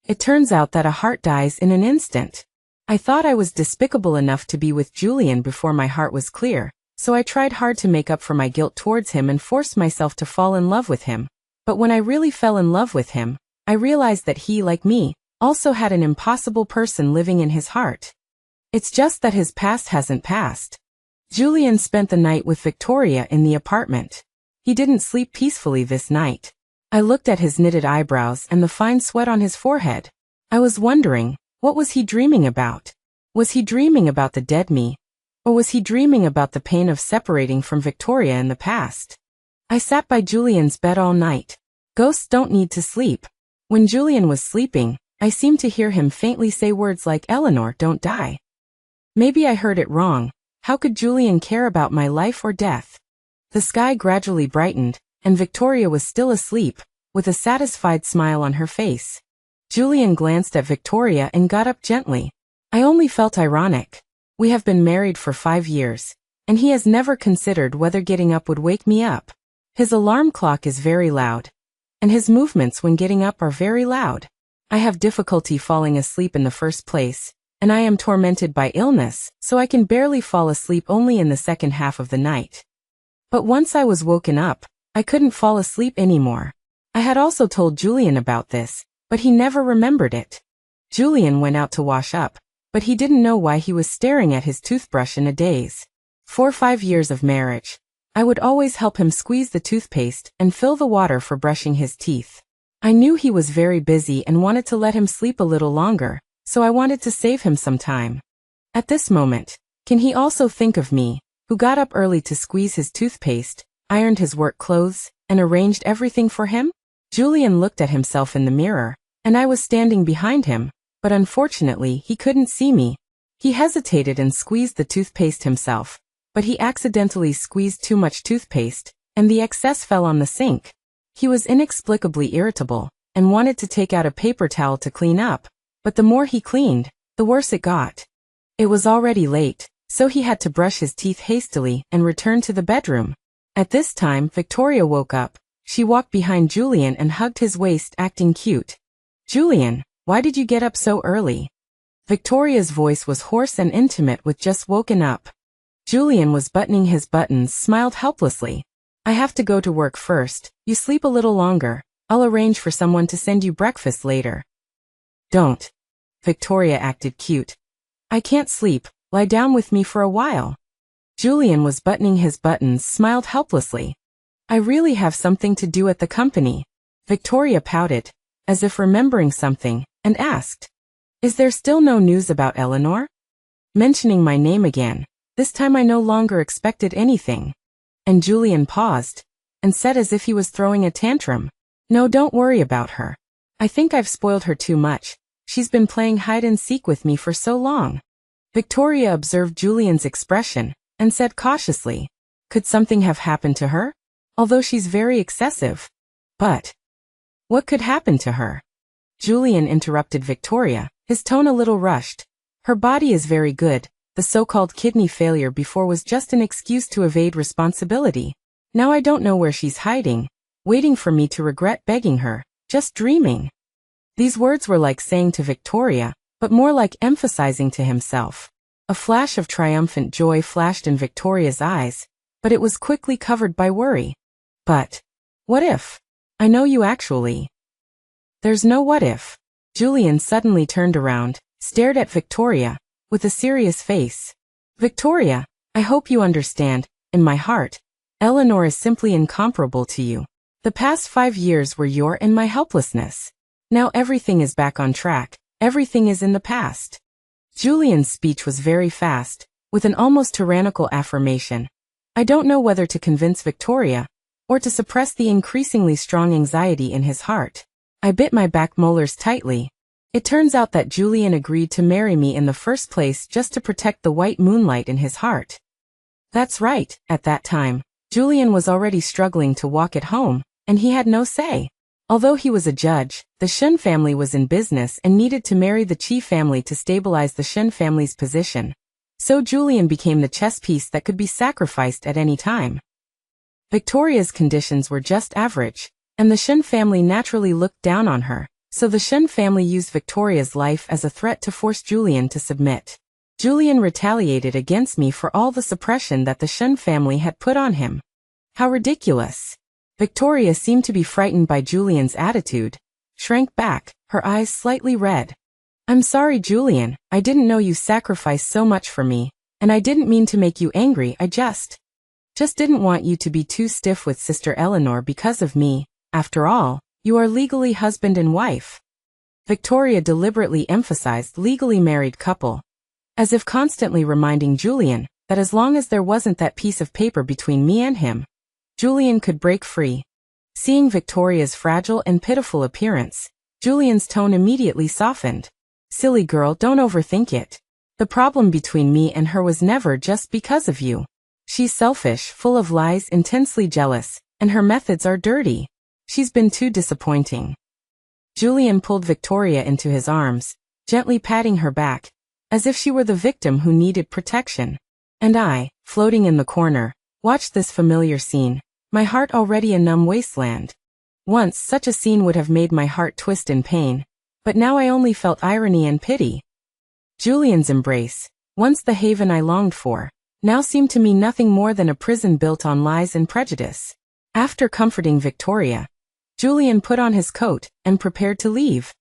It turns out that a heart dies in an instant. I thought I was despicable enough to be with Julian before my heart was clear, so I tried hard to make up for my guilt towards him and forced myself to fall in love with him. But when I really fell in love with him, I realized that he, like me, also had an impossible person living in his heart. It's just that his past hasn't passed. Julian spent the night with Victoria in the apartment. He didn't sleep peacefully this night. I looked at his knitted eyebrows and the fine sweat on his forehead. I was wondering, what was he dreaming about? Was he dreaming about the dead me? Or was he dreaming about the pain of separating from Victoria in the past? I sat by Julian's bed all night. Ghosts don't need to sleep. When Julian was sleeping, I seemed to hear him faintly say words like, "Eleanor, don't die." Maybe I heard it wrong. How could Julian care about my life or death? The sky gradually brightened, and Victoria was still asleep, with a satisfied smile on her face. Julian glanced at Victoria and got up gently. I only felt ironic. We have been married for 5 years, and he has never considered whether getting up would wake me up. His alarm clock is very loud, and his movements when getting up are very loud. I have difficulty falling asleep in the first place, and I am tormented by illness, so I can barely fall asleep only in the second half of the night. But once I was woken up, I couldn't fall asleep anymore. I had also told Julian about this, but he never remembered it. Julian went out to wash up, but he didn't know why he was staring at his toothbrush in a daze. For 5 years of marriage, I would always help him squeeze the toothpaste and fill the water for brushing his teeth. I knew he was very busy and wanted to let him sleep a little longer, so I wanted to save him some time. At this moment, can he also think of me, who got up early to squeeze his toothpaste, ironed his work clothes, and arranged everything for him? Julian looked at himself in the mirror, and I was standing behind him, but unfortunately he couldn't see me. He hesitated and squeezed the toothpaste himself, but he accidentally squeezed too much toothpaste, and the excess fell on the sink. He was inexplicably irritable, and wanted to take out a paper towel to clean up, but the more he cleaned, the worse it got. It was already late, so he had to brush his teeth hastily and return to the bedroom. At this time, Victoria woke up. She walked behind Julian and hugged his waist, acting cute. "Julian, why did you get up so early?" Victoria's voice was hoarse and intimate with just woken up. Julian was buttoning his buttons, smiled helplessly. "I have to go to work first. You sleep a little longer. I'll arrange for someone to send you breakfast later." "Don't." Victoria acted cute. "I can't sleep. Lie down with me for a while." Julian was buttoning his buttons, smiled helplessly. "I really have something to do at the company." Victoria pouted, as if remembering something, and asked, "Is there still no news about Eleanor?" Mentioning my name again, this time I no longer expected anything. And Julian paused, and said as if he was throwing a tantrum, "No, don't worry about her. I think I've spoiled her too much. She's been playing hide and seek with me for so long." Victoria observed Julian's expression, and said cautiously, "Could something have happened to her? Although she's very excessive." "But what could happen to her?" Julian interrupted Victoria, his tone a little rushed. "Her body is very good. The so-called kidney failure before was just an excuse to evade responsibility. Now I don't know where she's hiding, waiting for me to regret begging her, just dreaming." These words were like saying to Victoria, but more like emphasizing to himself. A flash of triumphant joy flashed in Victoria's eyes, but it was quickly covered by worry. "But what if? I know you actually." "There's no what if." Julian suddenly turned around, stared at Victoria, with a serious face. "Victoria, I hope you understand, in my heart, Eleanor is simply incomparable to you. The past 5 years were your and my helplessness. Now everything is back on track, everything is in the past." Julian's speech was very fast, with an almost tyrannical affirmation. I don't know whether to convince Victoria, or to suppress the increasingly strong anxiety in his heart. I bit my back molars tightly. It turns out that Julian agreed to marry me in the first place just to protect the white moonlight in his heart. That's right, at that time, Julian was already struggling to walk at home, and he had no say. Although he was a judge, the Shun family was in business and needed to marry the Chi family to stabilize the Shun family's position. So Julian became the chess piece that could be sacrificed at any time. Victoria's conditions were just average, and the Shun family naturally looked down on her, so the Shun family used Victoria's life as a threat to force Julian to submit. Julian retaliated against me for all the suppression that the Shun family had put on him. How ridiculous. Victoria seemed to be frightened by Julian's attitude, shrank back, her eyes slightly red. "I'm sorry, Julian, I didn't know you sacrificed so much for me, and I didn't mean to make you angry, I just didn't want you to be too stiff with Sister Eleanor because of me. After all, you are legally husband and wife." Victoria deliberately emphasized legally married couple, as if constantly reminding Julian that as long as there wasn't that piece of paper between me and him, Julian could break free. Seeing Victoria's fragile and pitiful appearance, Julian's tone immediately softened. "Silly girl, don't overthink it. The problem between me and her was never just because of you. She's selfish, full of lies, intensely jealous, and her methods are dirty. She's been too disappointing." Julian pulled Victoria into his arms, gently patting her back, as if she were the victim who needed protection. And I, floating in the corner, watched this familiar scene, my heart already a numb wasteland. Once such a scene would have made my heart twist in pain, but now I only felt irony and pity. Julian's embrace, once the haven I longed for, now seemed to me nothing more than a prison built on lies and prejudice. After comforting Victoria, Julian put on his coat and prepared to leave.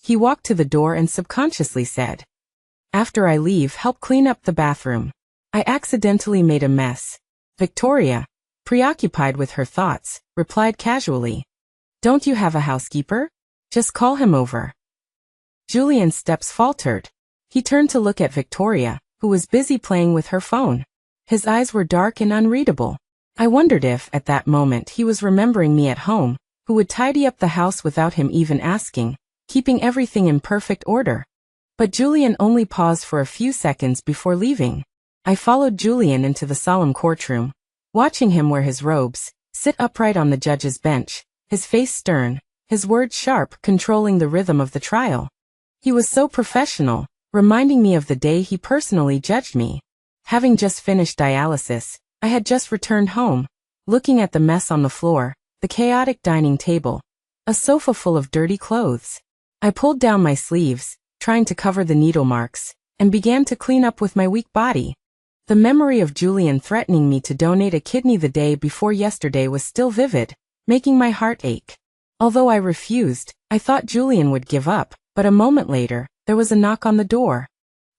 He walked to the door and subconsciously said, "After I leave, help clean up the bathroom. I accidentally made a mess." Victoria, preoccupied with her thoughts, replied casually, "Don't you have a housekeeper? Just call him over." Julian's steps faltered. He turned to look at Victoria, who was busy playing with her phone. His eyes were dark and unreadable. I wondered if, at that moment, he was remembering me at home, who would tidy up the house without him even asking, keeping everything in perfect order. But Julian only paused for a few seconds before leaving. I followed Julian into the solemn courtroom, watching him wear his robes, sit upright on the judge's bench, his face stern, his words sharp, controlling the rhythm of the trial. He was so professional, reminding me of the day he personally judged me. Having just finished dialysis, I had just returned home, looking at the mess on the floor, the chaotic dining table, a sofa full of dirty clothes. I pulled down my sleeves, trying to cover the needle marks, and began to clean up with my weak body. The memory of Julian threatening me to donate a kidney the day before yesterday was still vivid, making my heart ache. Although I refused, I thought Julian would give up, but a moment later, there was a knock on the door.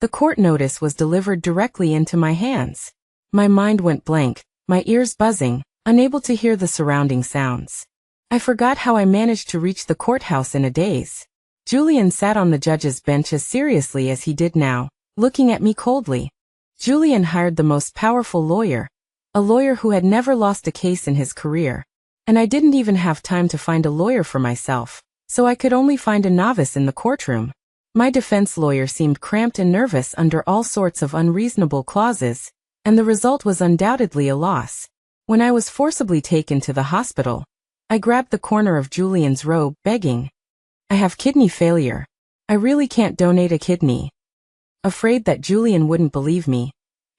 The court notice was delivered directly into my hands. My mind went blank, my ears buzzing, unable to hear the surrounding sounds. I forgot how I managed to reach the courthouse in a daze. Julian sat on the judge's bench as seriously as he did now, looking at me coldly. Julian hired the most powerful lawyer, a lawyer who had never lost a case in his career. And I didn't even have time to find a lawyer for myself, so I could only find a novice in the courtroom. My defense lawyer seemed cramped and nervous under all sorts of unreasonable clauses, and the result was undoubtedly a loss. When I was forcibly taken to the hospital, I grabbed the corner of Julian's robe, begging, "I have kidney failure. I really can't donate a kidney." Afraid that Julian wouldn't believe me,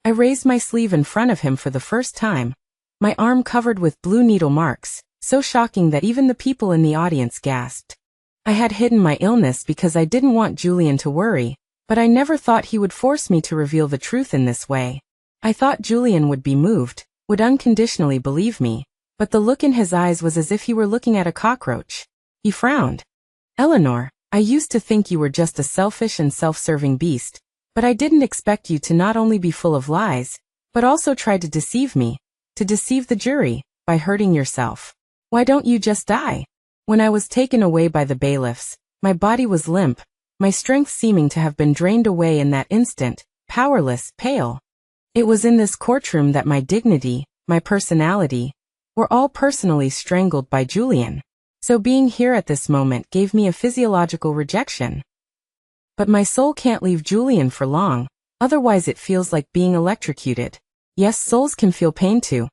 I raised my sleeve in front of him for the first time, my arm covered with blue needle marks, so shocking that even the people in the audience gasped. I had hidden my illness because I didn't want Julian to worry, but I never thought he would force me to reveal the truth in this way. I thought Julian would be moved, would unconditionally believe me, but the look in his eyes was as if he were looking at a cockroach. He frowned. "Eleanor, I used to think you were just a selfish and self-serving beast, but I didn't expect you to not only be full of lies, but also try to deceive me, to deceive the jury, by hurting yourself. Why don't you just die?" When I was taken away by the bailiffs, my body was limp, my strength seeming to have been drained away in that instant, powerless, pale. It was in this courtroom that my dignity, my personality, were all personally strangled by Julian. So being here at this moment gave me a physiological rejection. But my soul can't leave Julian for long, otherwise it feels like being electrocuted. Yes, souls can feel pain too.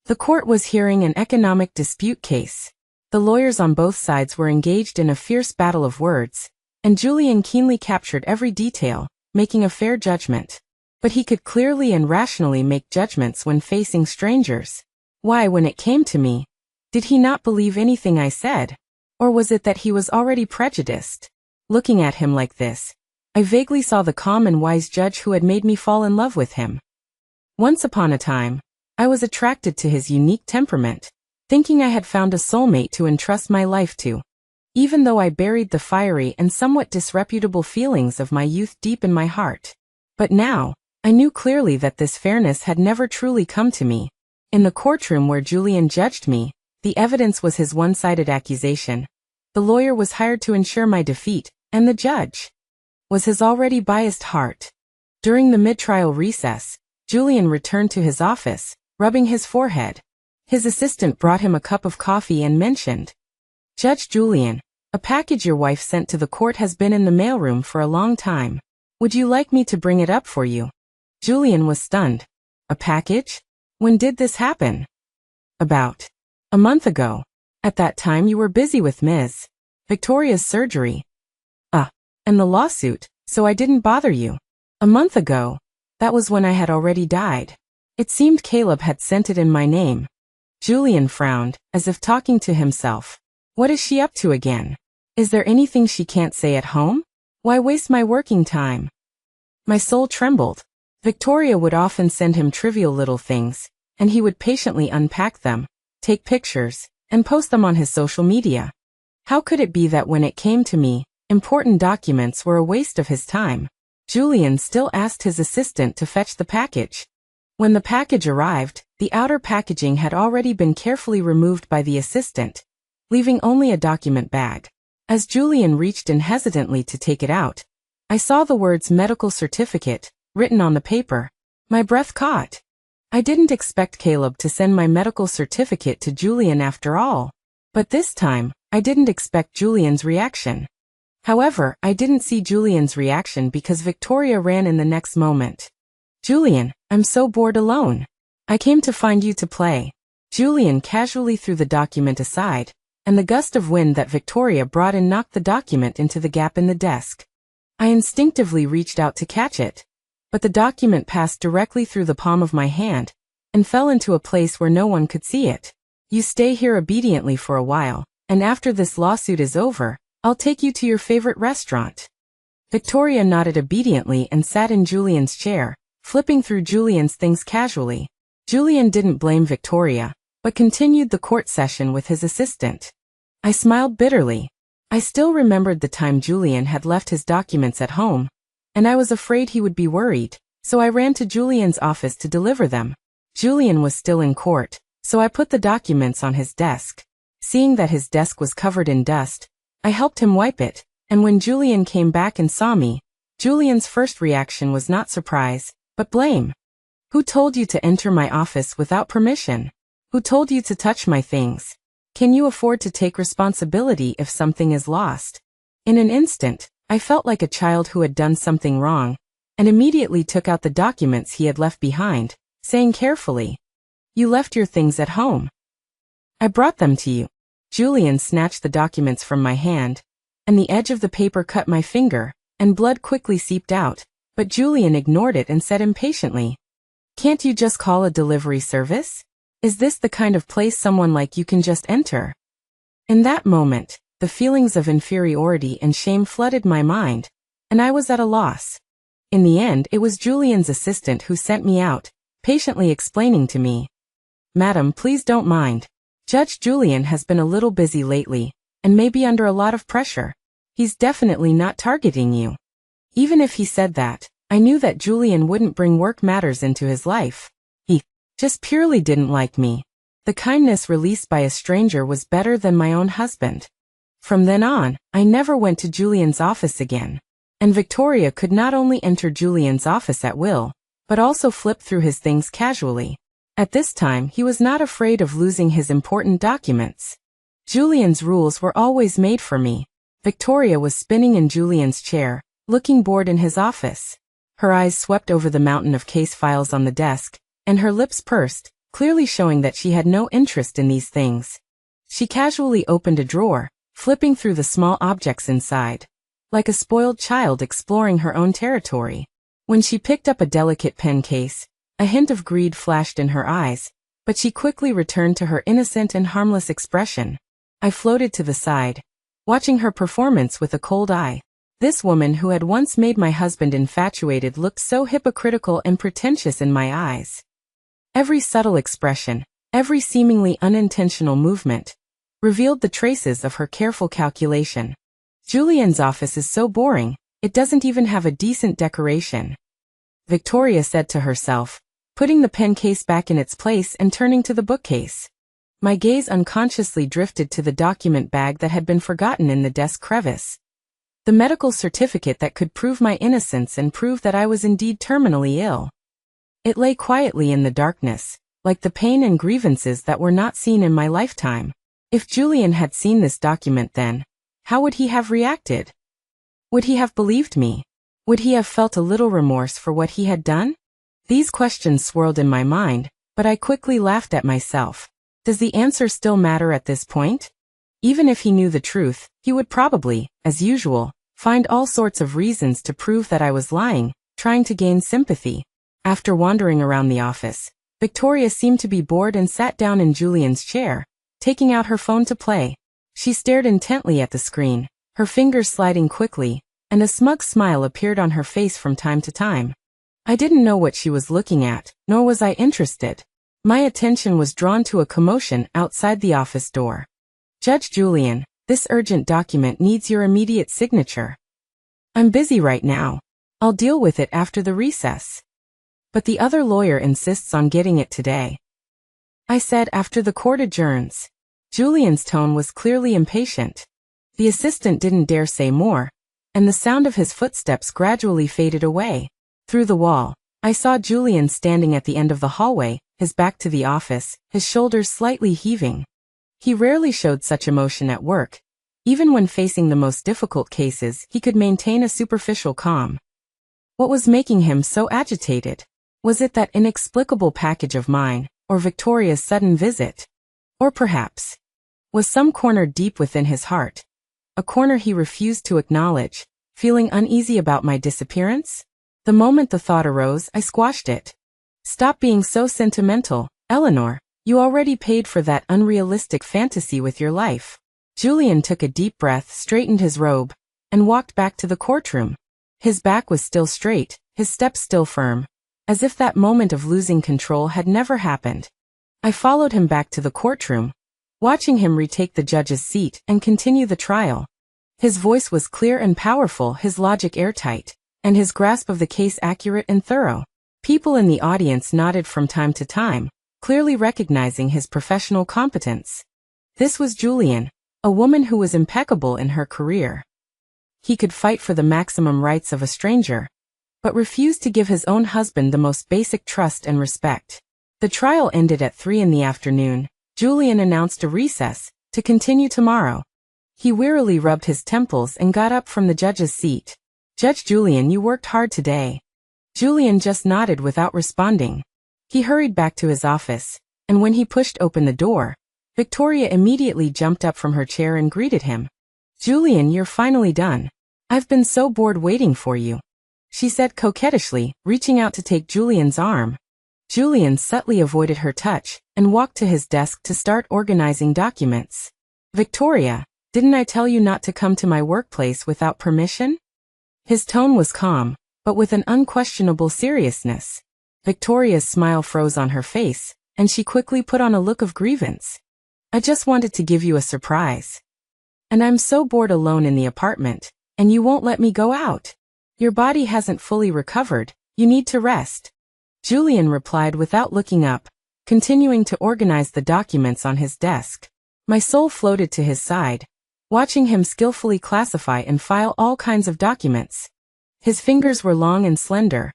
The court was hearing an economic dispute case. The lawyers on both sides were engaged in a fierce battle of words, and Julian keenly captured every detail, making a fair judgment. But he could clearly and rationally make judgments when facing strangers. Why, when it came to me, did he not believe anything I said? Or was it that he was already prejudiced? Looking at him like this, I vaguely saw the calm and wise judge who had made me fall in love with him. Once upon a time, I was attracted to his unique temperament, thinking I had found a soulmate to entrust my life to. Even though I buried the fiery and somewhat disreputable feelings of my youth deep in my heart. But now, I knew clearly that this fairness had never truly come to me. In the courtroom where Julian judged me, the evidence was his one-sided accusation. The lawyer was hired to ensure my defeat, and the judge was his already biased heart. During the mid-trial recess, Julian returned to his office, rubbing his forehead. His assistant brought him a cup of coffee and mentioned, "Judge Julian, a package your wife sent to the court has been in the mailroom for a long time. Would you like me to bring it up for you?" Julian was stunned. "A package? When did this happen?" "About a month ago. At that time you were busy with Ms. Victoria's surgery. And the lawsuit, so I didn't bother you. A month ago, that was when I had already died. It seemed Caleb had sent it in my name." Julian frowned, as if talking to himself. What is she up to again? Is there anything she can't say at home? Why waste my working time? My soul trembled. Victoria would often send him trivial little things, and he would patiently unpack them, take pictures, and post them on his social media. How could it be that when it came to me, important documents were a waste of his time? Julian still asked his assistant to fetch the package. When the package arrived, the outer packaging had already been carefully removed by the assistant, leaving only a document bag. As Julian reached in hesitantly to take it out, I saw the words medical certificate written on the paper. My breath caught. I didn't expect Caleb to send my medical certificate to Julian after all. But this time, I didn't expect Julian's reaction. However, I didn't see Julian's reaction because Victoria ran in the next moment. Julian, I'm so bored alone. I came to find you to play. Julian casually threw the document aside, and the gust of wind that Victoria brought in knocked the document into the gap in the desk. I instinctively reached out to catch it, but the document passed directly through the palm of my hand and fell into a place where no one could see it. You stay here obediently for a while, and after this lawsuit is over, I'll take you to your favorite restaurant. Victoria nodded obediently and sat in Julian's chair, flipping through Julian's things casually. Julian didn't blame Victoria, but continued the court session with his assistant. I smiled bitterly. I still remembered the time Julian had left his documents at home, and I was afraid he would be worried, so I ran to Julian's office to deliver them. Julian was still in court, so I put the documents on his desk. Seeing that his desk was covered in dust, I helped him wipe it, and when Julian came back and saw me, Julian's first reaction was not surprise, but blame. Who told you to enter my office without permission? Who told you to touch my things? Can you afford to take responsibility if something is lost? In an instant, I felt like a child who had done something wrong, and immediately took out the documents he had left behind, saying carefully, "You left your things at home. I brought them to you." Julian snatched the documents from my hand, and the edge of the paper cut my finger, and blood quickly seeped out, but Julian ignored it and said impatiently, "Can't you just call a delivery service? Is this the kind of place someone like you can just enter?" In that moment, the feelings of inferiority and shame flooded my mind, and I was at a loss. In the end, it was Julian's assistant who sent me out, patiently explaining to me, "Madam, please don't mind. Judge Julian has been a little busy lately, and may be under a lot of pressure. He's definitely not targeting you." Even if he said that, I knew that Julian wouldn't bring work matters into his life. He just purely didn't like me. The kindness released by a stranger was better than my own husband. From then on, I never went to Julian's office again. And Victoria could not only enter Julian's office at will, but also flip through his things casually. At this time, he was not afraid of losing his important documents. Julian's rules were always made for me. Victoria was spinning in Julian's chair, looking bored in his office. Her eyes swept over the mountain of case files on the desk, and her lips pursed, clearly showing that she had no interest in these things. She casually opened a drawer, flipping through the small objects inside, like a spoiled child exploring her own territory. When she picked up a delicate pen case, a hint of greed flashed in her eyes, but she quickly returned to her innocent and harmless expression. I floated to the side, watching her performance with a cold eye. This woman who had once made my husband infatuated looked so hypocritical and pretentious in my eyes. Every subtle expression, every seemingly unintentional movement, revealed the traces of her careful calculation. Julian's office is so boring, it doesn't even have a decent decoration, Victoria said to herself, putting the pen case back in its place and turning to the bookcase. My gaze unconsciously drifted to the document bag that had been forgotten in the desk crevice. The medical certificate that could prove my innocence and prove that I was indeed terminally ill. It lay quietly in the darkness, like the pain and grievances that were not seen in my lifetime. If Julian had seen this document then, how would he have reacted? Would he have believed me? Would he have felt a little remorse for what he had done? These questions swirled in my mind, but I quickly laughed at myself. Does the answer still matter at this point? Even if he knew the truth, he would probably, as usual, find all sorts of reasons to prove that I was lying, trying to gain sympathy. After wandering around the office, Victoria seemed to be bored and sat down in Julian's chair, taking out her phone to play. She stared intently at the screen, her fingers sliding quickly, and a smug smile appeared on her face from time to time. I didn't know what she was looking at, nor was I interested. My attention was drawn to a commotion outside the office door. "Judge Julian, this urgent document needs your immediate signature." "I'm busy right now. I'll deal with it after the recess." "But the other lawyer insists on getting it today," I said after the court adjourns. Julian's tone was clearly impatient. The assistant didn't dare say more, and the sound of his footsteps gradually faded away. Through the wall, I saw Julian standing at the end of the hallway, his back to the office, his shoulders slightly heaving. He rarely showed such emotion at work. Even when facing the most difficult cases, he could maintain a superficial calm. What was making him so agitated? Was it that inexplicable package of mine, or Victoria's sudden visit? Or perhaps, was some corner deep within his heart, a corner he refused to acknowledge, feeling uneasy about my disappearance? The moment the thought arose, I squashed it. "Stop being so sentimental, Eleanor. You already paid for that unrealistic fantasy with your life." Julian took a deep breath, straightened his robe, and walked back to the courtroom. His back was still straight, his steps still firm, as if that moment of losing control had never happened. I followed him back to the courtroom, watching him retake the judge's seat and continue the trial. His voice was clear and powerful, his logic airtight, and his grasp of the case accurate and thorough. People in the audience nodded from time to time, clearly recognizing his professional competence. This was Julian, a woman who was impeccable in her career. He could fight for the maximum rights of a stranger, but refused to give his own husband the most basic trust and respect. The trial ended at 3 in the afternoon. Julian announced a recess, to continue tomorrow. He wearily rubbed his temples and got up from the judge's seat. "Judge Julian, you worked hard today." Julian just nodded without responding. He hurried back to his office, and when he pushed open the door, Victoria immediately jumped up from her chair and greeted him. "Julian, you're finally done. I've been so bored waiting for you," she said coquettishly, reaching out to take Julian's arm. Julian subtly avoided her touch and walked to his desk to start organizing documents. "Victoria, didn't I tell you not to come to my workplace without permission?" His tone was calm, but with an unquestionable seriousness. Victoria's smile froze on her face, and she quickly put on a look of grievance. "I just wanted to give you a surprise. And I'm so bored alone in the apartment, and you won't let me go out. Your body hasn't fully recovered, you need to rest." Julian replied without looking up, continuing to organize the documents on his desk. My soul floated to his side, watching him skillfully classify and file all kinds of documents. His fingers were long and slender.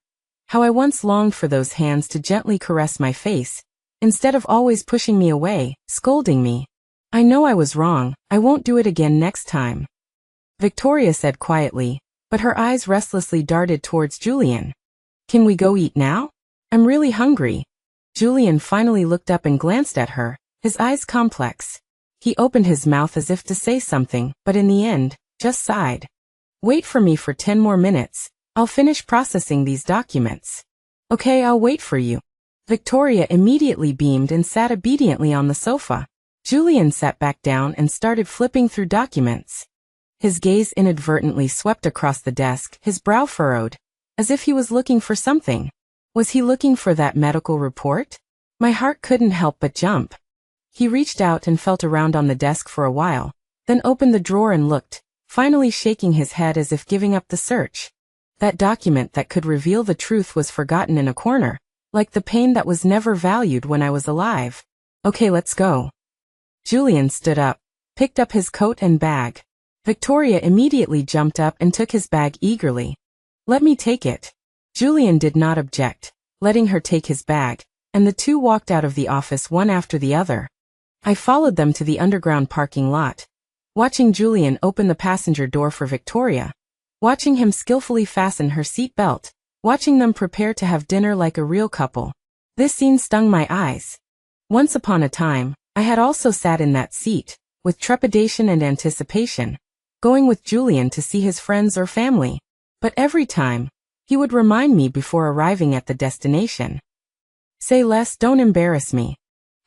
How I once longed for those hands to gently caress my face, instead of always pushing me away, scolding me. "I know I was wrong, I won't do it again next time," Victoria said quietly, but her eyes restlessly darted towards Julian. "Can we go eat now? I'm really hungry." Julian finally looked up and glanced at her, his eyes complex. He opened his mouth as if to say something, but in the end, just sighed. "Wait for me for 10 more minutes. I'll finish processing these documents." "Okay, I'll wait for you." Victoria immediately beamed and sat obediently on the sofa. Julian sat back down and started flipping through documents. His gaze inadvertently swept across the desk, his brow furrowed, as if he was looking for something. Was he looking for that medical report? My heart couldn't help but jump. He reached out and felt around on the desk for a while, then opened the drawer and looked, finally shaking his head as if giving up the search. That document that could reveal the truth was forgotten in a corner, like the pain that was never valued when I was alive. "Okay, let's go." Julian stood up, picked up his coat and bag. Victoria immediately jumped up and took his bag eagerly. "Let me take it." Julian did not object, letting her take his bag, and the two walked out of the office one after the other. I followed them to the underground parking lot, watching Julian open the passenger door for Victoria, watching him skillfully fasten her seat belt, watching them prepare to have dinner like a real couple. This scene stung my eyes. Once upon a time, I had also sat in that seat, with trepidation and anticipation, going with Julian to see his friends or family. But every time, he would remind me before arriving at the destination. "Say less, don't embarrass me."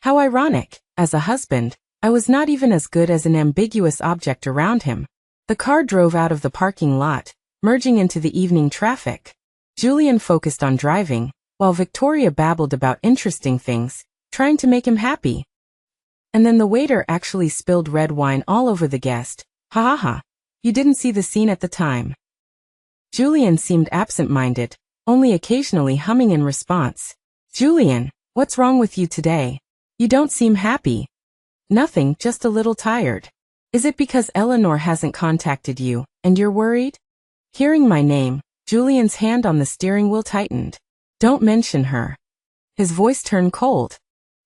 How ironic, as a husband, I was not even as good as an ambiguous object around him. The car drove out of the parking lot, merging into the evening traffic. Julian focused on driving, while Victoria babbled about interesting things, trying to make him happy. And then the waiter actually spilled red wine all over the guest. Ha ha ha. You didn't see the scene at the time. Julian seemed absent-minded, only occasionally humming in response. Julian, what's wrong with you today? You don't seem happy. Nothing, just a little tired. Is it because Eleanor hasn't contacted you, and you're worried? Hearing my name, Julian's hand on the steering wheel tightened. Don't mention her. His voice turned cold.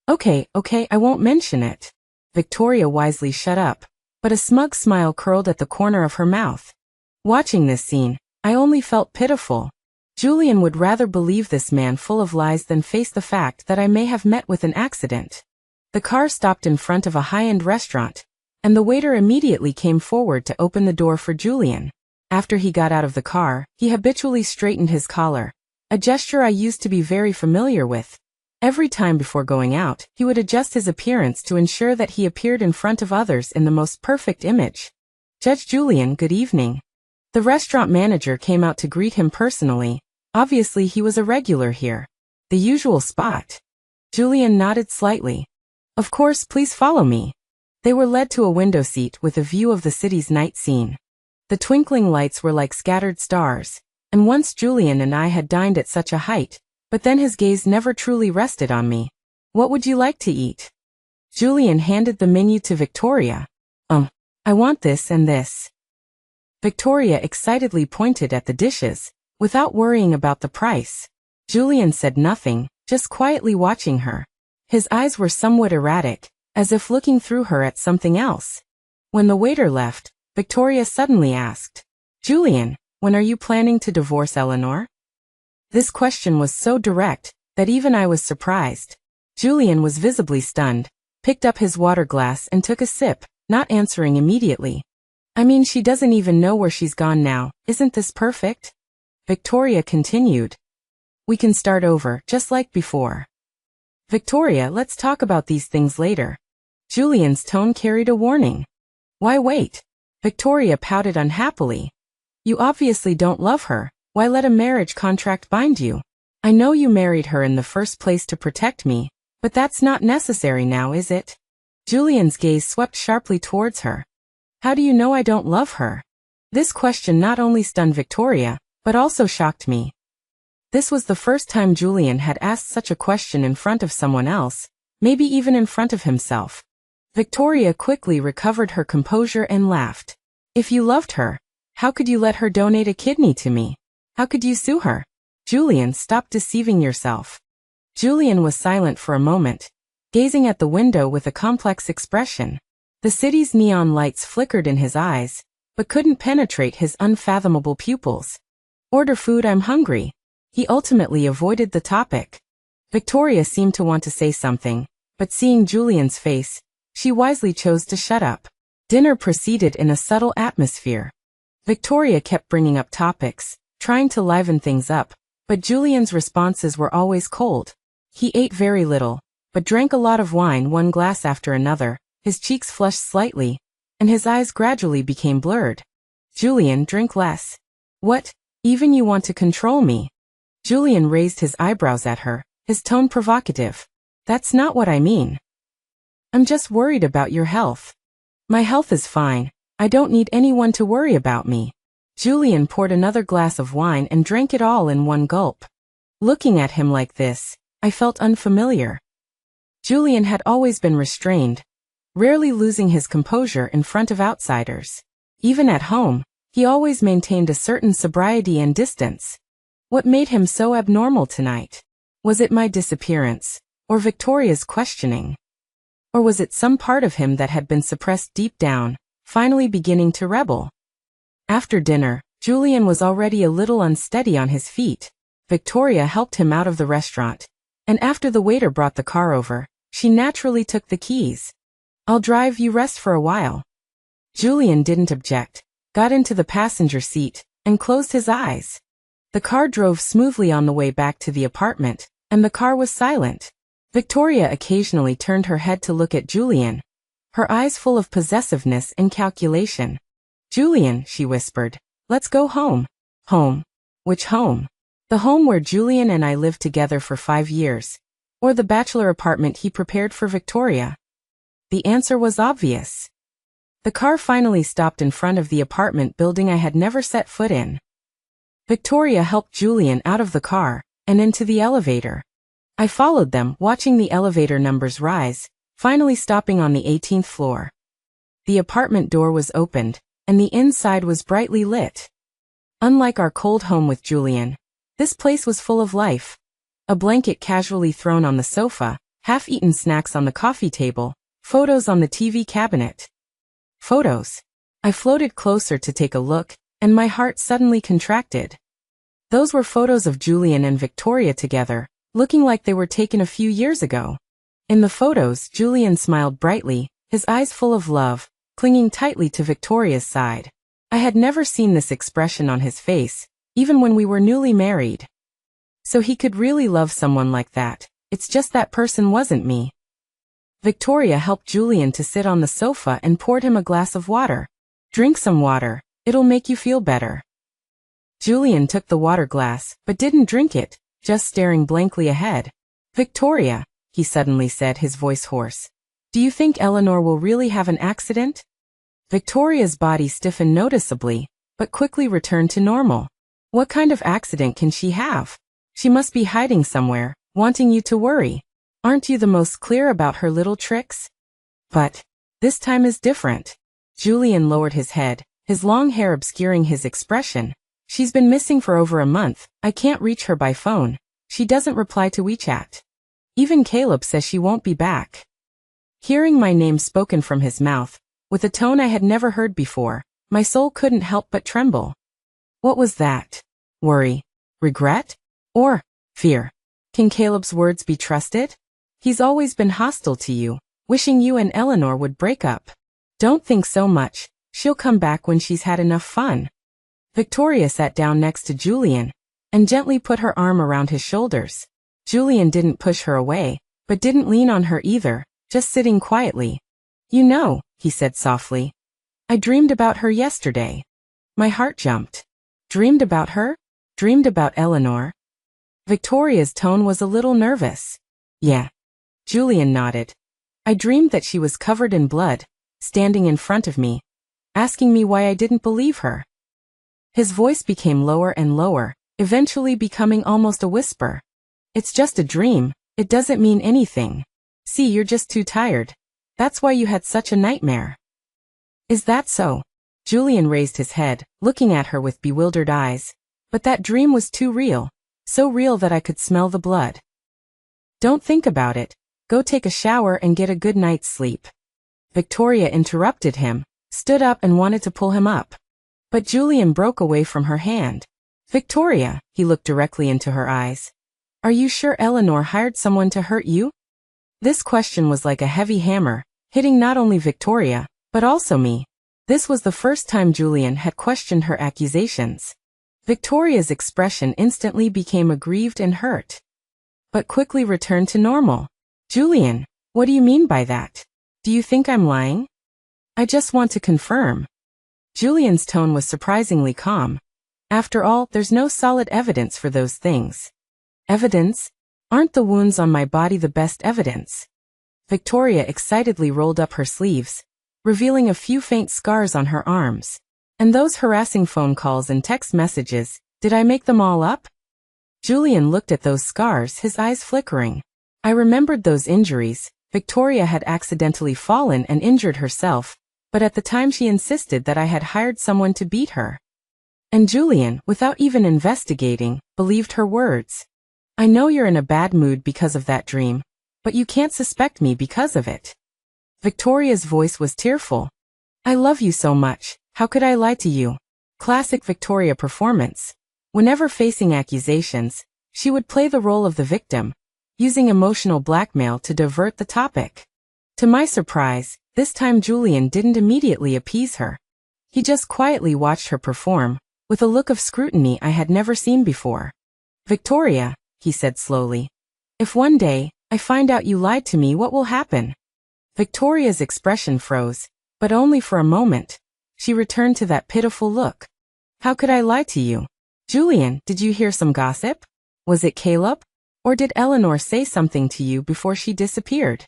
Okay, I won't mention it. Victoria wisely shut up, but a smug smile curled at the corner of her mouth. Watching this scene, I only felt pitiful. Julian would rather believe this man full of lies than face the fact that I may have met with an accident. The car stopped in front of a high-end restaurant, and the waiter immediately came forward to open the door for Julian. After he got out of the car, he habitually straightened his collar, a gesture I used to be very familiar with. Every time before going out, he would adjust his appearance to ensure that he appeared in front of others in the most perfect image. Judge Julian, good evening. The restaurant manager came out to greet him personally. Obviously he was a regular here. The usual spot. Julian nodded slightly. Of course, please follow me. They were led to a window seat with a view of the city's night scene. The twinkling lights were like scattered stars, and once Julian and I had dined at such a height, but then his gaze never truly rested on me. What would you like to eat? Julian handed the menu to Victoria. I want this and this. Victoria excitedly pointed at the dishes, without worrying about the price. Julian said nothing, just quietly watching her. His eyes were somewhat erratic, as if looking through her at something else. When the waiter left, Victoria suddenly asked, Julian, when are you planning to divorce Eleanor? This question was so direct that even I was surprised. Julian was visibly stunned, picked up his water glass and took a sip, not answering immediately. I mean, she doesn't even know where she's gone now. Isn't this perfect? Victoria continued. We can start over, just like before. Victoria, let's talk about these things later. Julian's tone carried a warning. Why wait? Victoria pouted unhappily. You obviously don't love her. Why let a marriage contract bind you? I know you married her in the first place to protect me, but that's not necessary now, is it? Julian's gaze swept sharply towards her. How do you know I don't love her? This question not only stunned Victoria, but also shocked me. This was the first time Julian had asked such a question in front of someone else, maybe even in front of himself. Victoria quickly recovered her composure and laughed. If you loved her, how could you let her donate a kidney to me? How could you sue her? Julian, stop deceiving yourself. Julian was silent for a moment, gazing at the window with a complex expression. The city's neon lights flickered in his eyes, but couldn't penetrate his unfathomable pupils. Order food, I'm hungry. He ultimately avoided the topic. Victoria seemed to want to say something, but seeing Julian's face, she wisely chose to shut up. Dinner proceeded in a subtle atmosphere. Victoria kept bringing up topics, trying to liven things up, but Julian's responses were always cold. He ate very little, but drank a lot of wine, one glass after another. His cheeks flushed slightly, and his eyes gradually became blurred. Julian, drink less. What? Even you want to control me? Julian raised his eyebrows at her, his tone provocative. That's not what I mean. I'm just worried about your health. My health is fine. I don't need anyone to worry about me. Julian poured another glass of wine and drank it all in one gulp. Looking at him like this, I felt unfamiliar. Julian had always been restrained, rarely losing his composure in front of outsiders. Even at home, he always maintained a certain sobriety and distance. What made him so abnormal tonight? Was it my disappearance, or Victoria's questioning? Or was it some part of him that had been suppressed deep down, finally beginning to rebel? After dinner, Julian was already a little unsteady on his feet. Victoria helped him out of the restaurant, and after the waiter brought the car over, she naturally took the keys. I'll drive, you rest for a while. Julian didn't object, got into the passenger seat, and closed his eyes. The car drove smoothly on the way back to the apartment, and the car was silent. Victoria occasionally turned her head to look at Julian, her eyes full of possessiveness and calculation. Julian, she whispered, let's go home. Home. Which home? The home where Julian and I lived together for 5 years. Or the bachelor apartment he prepared for Victoria? The answer was obvious. The car finally stopped in front of the apartment building I had never set foot in. Victoria helped Julian out of the car and into the elevator. I followed them, watching the elevator numbers rise, finally stopping on the 18th floor. The apartment door was opened, and the inside was brightly lit. Unlike our cold home with Julian, this place was full of life. A blanket casually thrown on the sofa, half-eaten snacks on the coffee table, photos on the TV cabinet. Photos. I floated closer to take a look, and my heart suddenly contracted. Those were photos of Julian and Victoria together, looking like they were taken a few years ago. In the photos, Julian smiled brightly, his eyes full of love, clinging tightly to Victoria's side. I had never seen this expression on his face, even when we were newly married. So he could really love someone like that. It's just that person wasn't me. Victoria helped Julian to sit on the sofa and poured him a glass of water. Drink some water, it'll make you feel better. Julian took the water glass, but didn't drink it, just staring blankly ahead. Victoria, he suddenly said, his voice hoarse. Do you think Eleanor will really have an accident? Victoria's body stiffened noticeably, but quickly returned to normal. What kind of accident can she have? She must be hiding somewhere, wanting you to worry. Aren't you the most clear about her little tricks? But this time is different. Julian lowered his head, his long hair obscuring his expression. She's been missing for over a month. I can't reach her by phone. She doesn't reply to WeChat. Even Caleb says she won't be back. Hearing my name spoken from his mouth, with a tone I had never heard before, my soul couldn't help but tremble. What was that? Worry? Regret? Or fear? Can Caleb's words be trusted? He's always been hostile to you, wishing you and Eleanor would break up. Don't think so much. She'll come back when she's had enough fun. Victoria sat down next to Julian and gently put her arm around his shoulders. Julian didn't push her away, but didn't lean on her either, just sitting quietly. You know, he said softly. I dreamed about her yesterday. My heart jumped. Dreamed about her? Dreamed about Eleanor? Victoria's tone was a little nervous. Yeah. Julian nodded. I dreamed that she was covered in blood, standing in front of me, asking me why I didn't believe her. His voice became lower and lower, eventually becoming almost a whisper. It's just a dream, it doesn't mean anything. See, you're just too tired. That's why you had such a nightmare. Is that so? Julian raised his head, looking at her with bewildered eyes. But that dream was too real, so real that I could smell the blood. Don't think about it. Go take a shower and get a good night's sleep. Victoria interrupted him, stood up and wanted to pull him up. But Julian broke away from her hand. Victoria, he looked directly into her eyes. Are you sure Eleanor hired someone to hurt you? This question was like a heavy hammer, hitting not only Victoria, but also me. This was the first time Julian had questioned her accusations. Victoria's expression instantly became aggrieved and hurt, but quickly returned to normal. Julian, what do you mean by that? Do you think I'm lying? I just want to confirm. Julian's tone was surprisingly calm. After all, there's no solid evidence for those things. Evidence? Aren't the wounds on my body the best evidence? Victoria excitedly rolled up her sleeves, revealing a few faint scars on her arms. And those harassing phone calls and text messages, did I make them all up? Julian looked at those scars, his eyes flickering. I remembered those injuries. Victoria had accidentally fallen and injured herself, but at the time she insisted that I had hired someone to beat her. And Julian, without even investigating, believed her words. I know you're in a bad mood because of that dream, but you can't suspect me because of it. Victoria's voice was tearful. I love you so much, how could I lie to you? Classic Victoria performance. Whenever facing accusations, she would play the role of the victim, using emotional blackmail to divert the topic. To my surprise, this time Julian didn't immediately appease her. He just quietly watched her perform, with a look of scrutiny I had never seen before. Victoria, he said slowly, if one day I find out you lied to me, what will happen? Victoria's expression froze, but only for a moment. She returned to that pitiful look. How could I lie to you? Julian, did you hear some gossip? Was it Caleb? Or did Eleanor say something to you before she disappeared?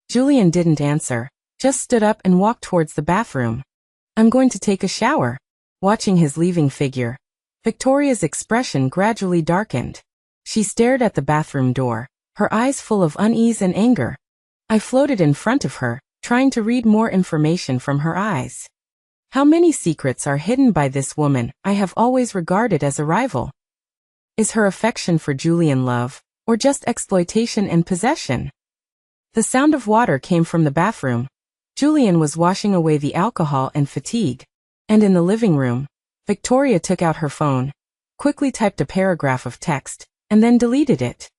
Julian didn't answer, just stood up and walked towards the bathroom. I'm going to take a shower. Watching his leaving figure, Victoria's expression gradually darkened. She stared at the bathroom door, her eyes full of unease and anger. I floated in front of her, trying to read more information from her eyes. How many secrets are hidden by this woman I have always regarded as a rival? Is her affection for Julian love, or just exploitation and possession? The sound of water came from the bathroom. Julian was washing away the alcohol and fatigue. And in the living room, Victoria took out her phone, quickly typed a paragraph of text, and then deleted it.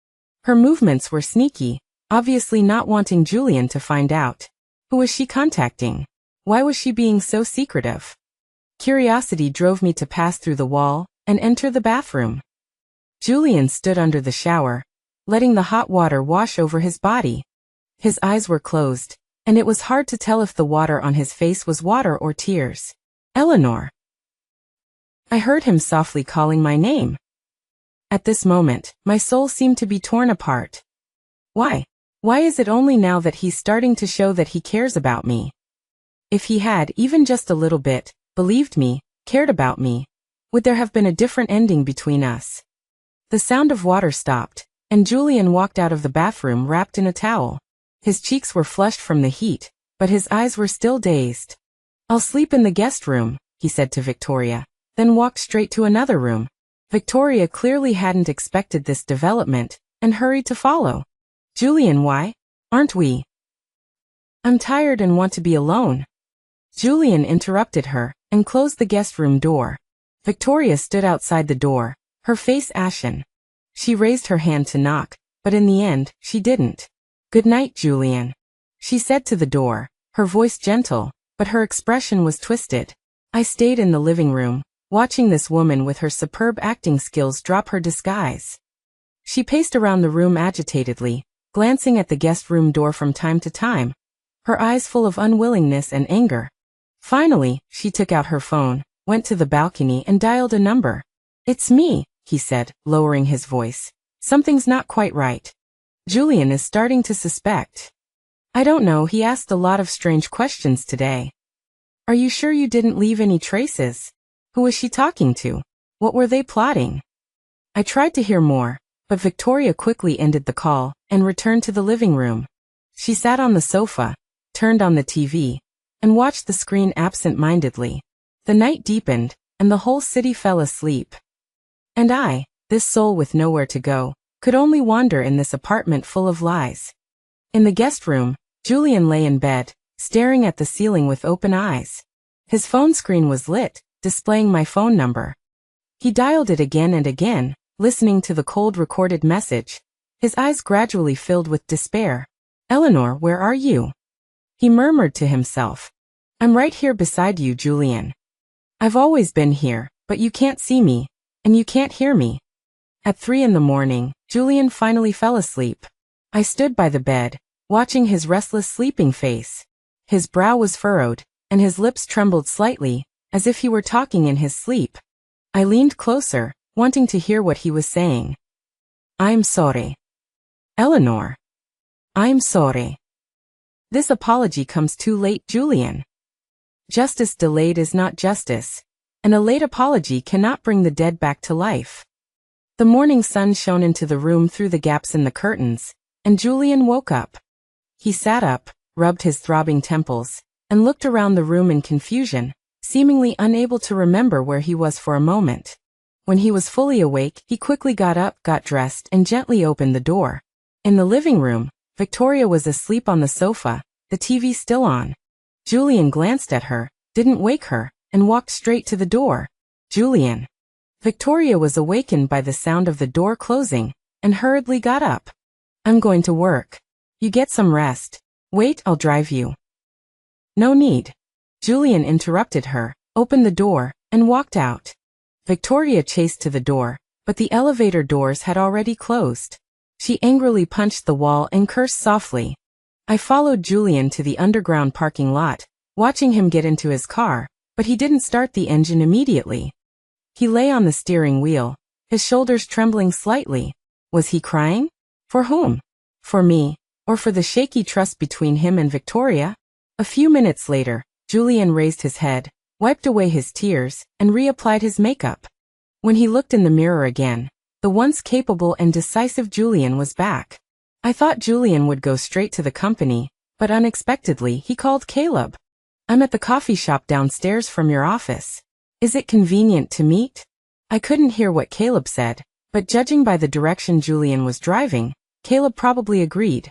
Her movements were sneaky, obviously not wanting Julian to find out. Who was she contacting? Why was she being so secretive? Curiosity drove me to pass through the wall and enter the bathroom. Julian stood under the shower, letting the hot water wash over his body. His eyes were closed, and it was hard to tell if the water on his face was water or tears. Eleanor. I heard him softly calling my name. At this moment, my soul seemed to be torn apart. Why? Why is it only now that he's starting to show that he cares about me? If he had, even just a little bit, believed me, cared about me, would there have been a different ending between us? The sound of water stopped, and Julian walked out of the bathroom wrapped in a towel. His cheeks were flushed from the heat, but his eyes were still dazed. I'll sleep in the guest room, he said to Victoria, then walked straight to another room. Victoria clearly hadn't expected this development, and hurried to follow. Julian, why aren't we? I'm tired and want to be alone. Julian interrupted her, and closed the guest room door. Victoria stood outside the door, her face ashen. She raised her hand to knock, but in the end, she didn't. Good night, Julian, she said to the door, her voice gentle, but her expression was twisted. I stayed in the living room, watching this woman with her superb acting skills drop her disguise. She paced around the room agitatedly, glancing at the guest room door from time to time, her eyes full of unwillingness and anger. Finally, she took out her phone, went to the balcony and dialed a number. It's me, he said, lowering his voice. Something's not quite right. Julian is starting to suspect. I don't know, he asked a lot of strange questions today. Are you sure you didn't leave any traces? Who was she talking to? What were they plotting? I tried to hear more, but Victoria quickly ended the call and returned to the living room. She sat on the sofa, turned on the TV, and watched the screen absent-mindedly. The night deepened, and the whole city fell asleep. And I, this soul with nowhere to go, could only wander in this apartment full of lies. In the guest room, Julian lay in bed, staring at the ceiling with open eyes. His phone screen was lit, displaying my phone number. He dialed it again and again, listening to the cold recorded message. His eyes gradually filled with despair. Eleanor, where are you? He murmured to himself. I'm right here beside you, Julian. I've always been here, but you can't see me, and you can't hear me. At 3 a.m, Julian finally fell asleep. I stood by the bed, watching his restless sleeping face. His brow was furrowed, and his lips trembled slightly, as if he were talking in his sleep. I leaned closer, wanting to hear what he was saying. I'm sorry. Eleanor. I'm sorry. This apology comes too late, Julian. Justice delayed is not justice, and a late apology cannot bring the dead back to life. The morning sun shone into the room through the gaps in the curtains, and Julian woke up. He sat up, rubbed his throbbing temples, and looked around the room in confusion, seemingly unable to remember where he was for a moment. When he was fully awake, he quickly got up, got dressed, and gently opened the door. In the living room, Victoria was asleep on the sofa, the TV still on. Julian glanced at her, didn't wake her, and walked straight to the door. Julian. Victoria was awakened by the sound of the door closing, and hurriedly got up. I'm going to work. You get some rest. Wait, I'll drive you. No need. Julian interrupted her, opened the door, and walked out. Victoria chased to the door, but the elevator doors had already closed. She angrily punched the wall and cursed softly. I followed Julian to the underground parking lot, watching him get into his car, but he didn't start the engine immediately. He lay on the steering wheel, his shoulders trembling slightly. Was he crying? For whom? For me, or for the shaky trust between him and Victoria? A few minutes later, Julian raised his head, wiped away his tears, and reapplied his makeup. When he looked in the mirror again, the once capable and decisive Julian was back. I thought Julian would go straight to the company, but unexpectedly he called Caleb. I'm at the coffee shop downstairs from your office. Is it convenient to meet? I couldn't hear what Caleb said, but judging by the direction Julian was driving, Caleb probably agreed.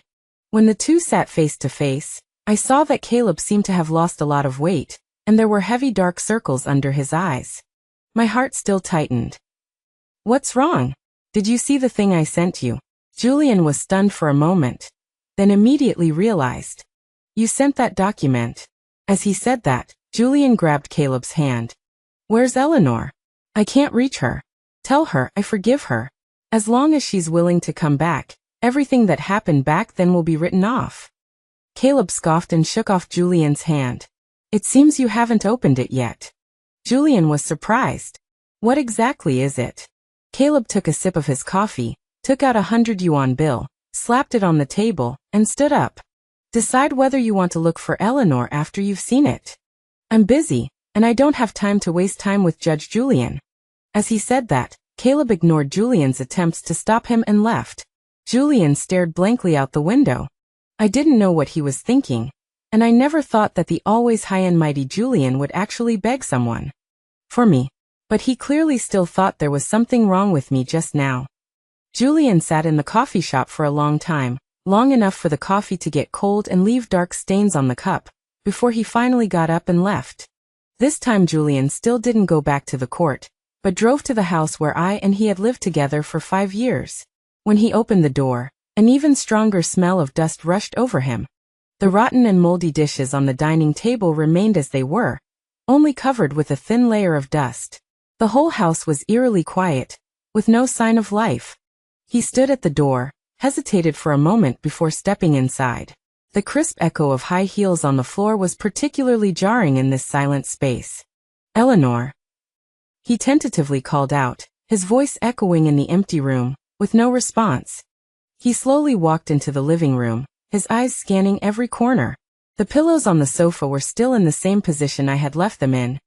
When the two sat face to face, I saw that Caleb seemed to have lost a lot of weight, and there were heavy dark circles under his eyes. My heart still tightened. What's wrong? Did you see the thing I sent you? Julian was stunned for a moment, then immediately realized. You sent that document. As he said that, Julian grabbed Caleb's hand. Where's Eleanor? I can't reach her. Tell her I forgive her. As long as she's willing to come back, everything that happened back then will be written off. Caleb scoffed and shook off Julian's hand. It seems you haven't opened it yet. Julian was surprised. What exactly is it? Caleb took a sip of his coffee, took out a 100 yuan bill, slapped it on the table, and stood up. Decide whether you want to look for Eleanor after you've seen it. I'm busy, and I don't have time to waste time with Judge Julian. As he said that, Caleb ignored Julian's attempts to stop him and left. Julian stared blankly out the window. I didn't know what he was thinking, and I never thought that the always high and mighty Julian would actually beg someone for me, but he clearly still thought there was something wrong with me just now. Julian sat in the coffee shop for a long time, long enough for the coffee to get cold and leave dark stains on the cup, before he finally got up and left. This time Julian still didn't go back to the court, but drove to the house where I and he had lived together for 5 years. When he opened the door, an even stronger smell of dust rushed over him. The rotten and moldy dishes on the dining table remained as they were, only covered with a thin layer of dust. The whole house was eerily quiet, with no sign of life. He stood at the door, hesitated for a moment before stepping inside. The crisp echo of high heels on the floor was particularly jarring in this silent space. Eleanor. He tentatively called out, his voice echoing in the empty room, with no response. He slowly walked into the living room, his eyes scanning every corner. The pillows on the sofa were still in the same position I had left them in.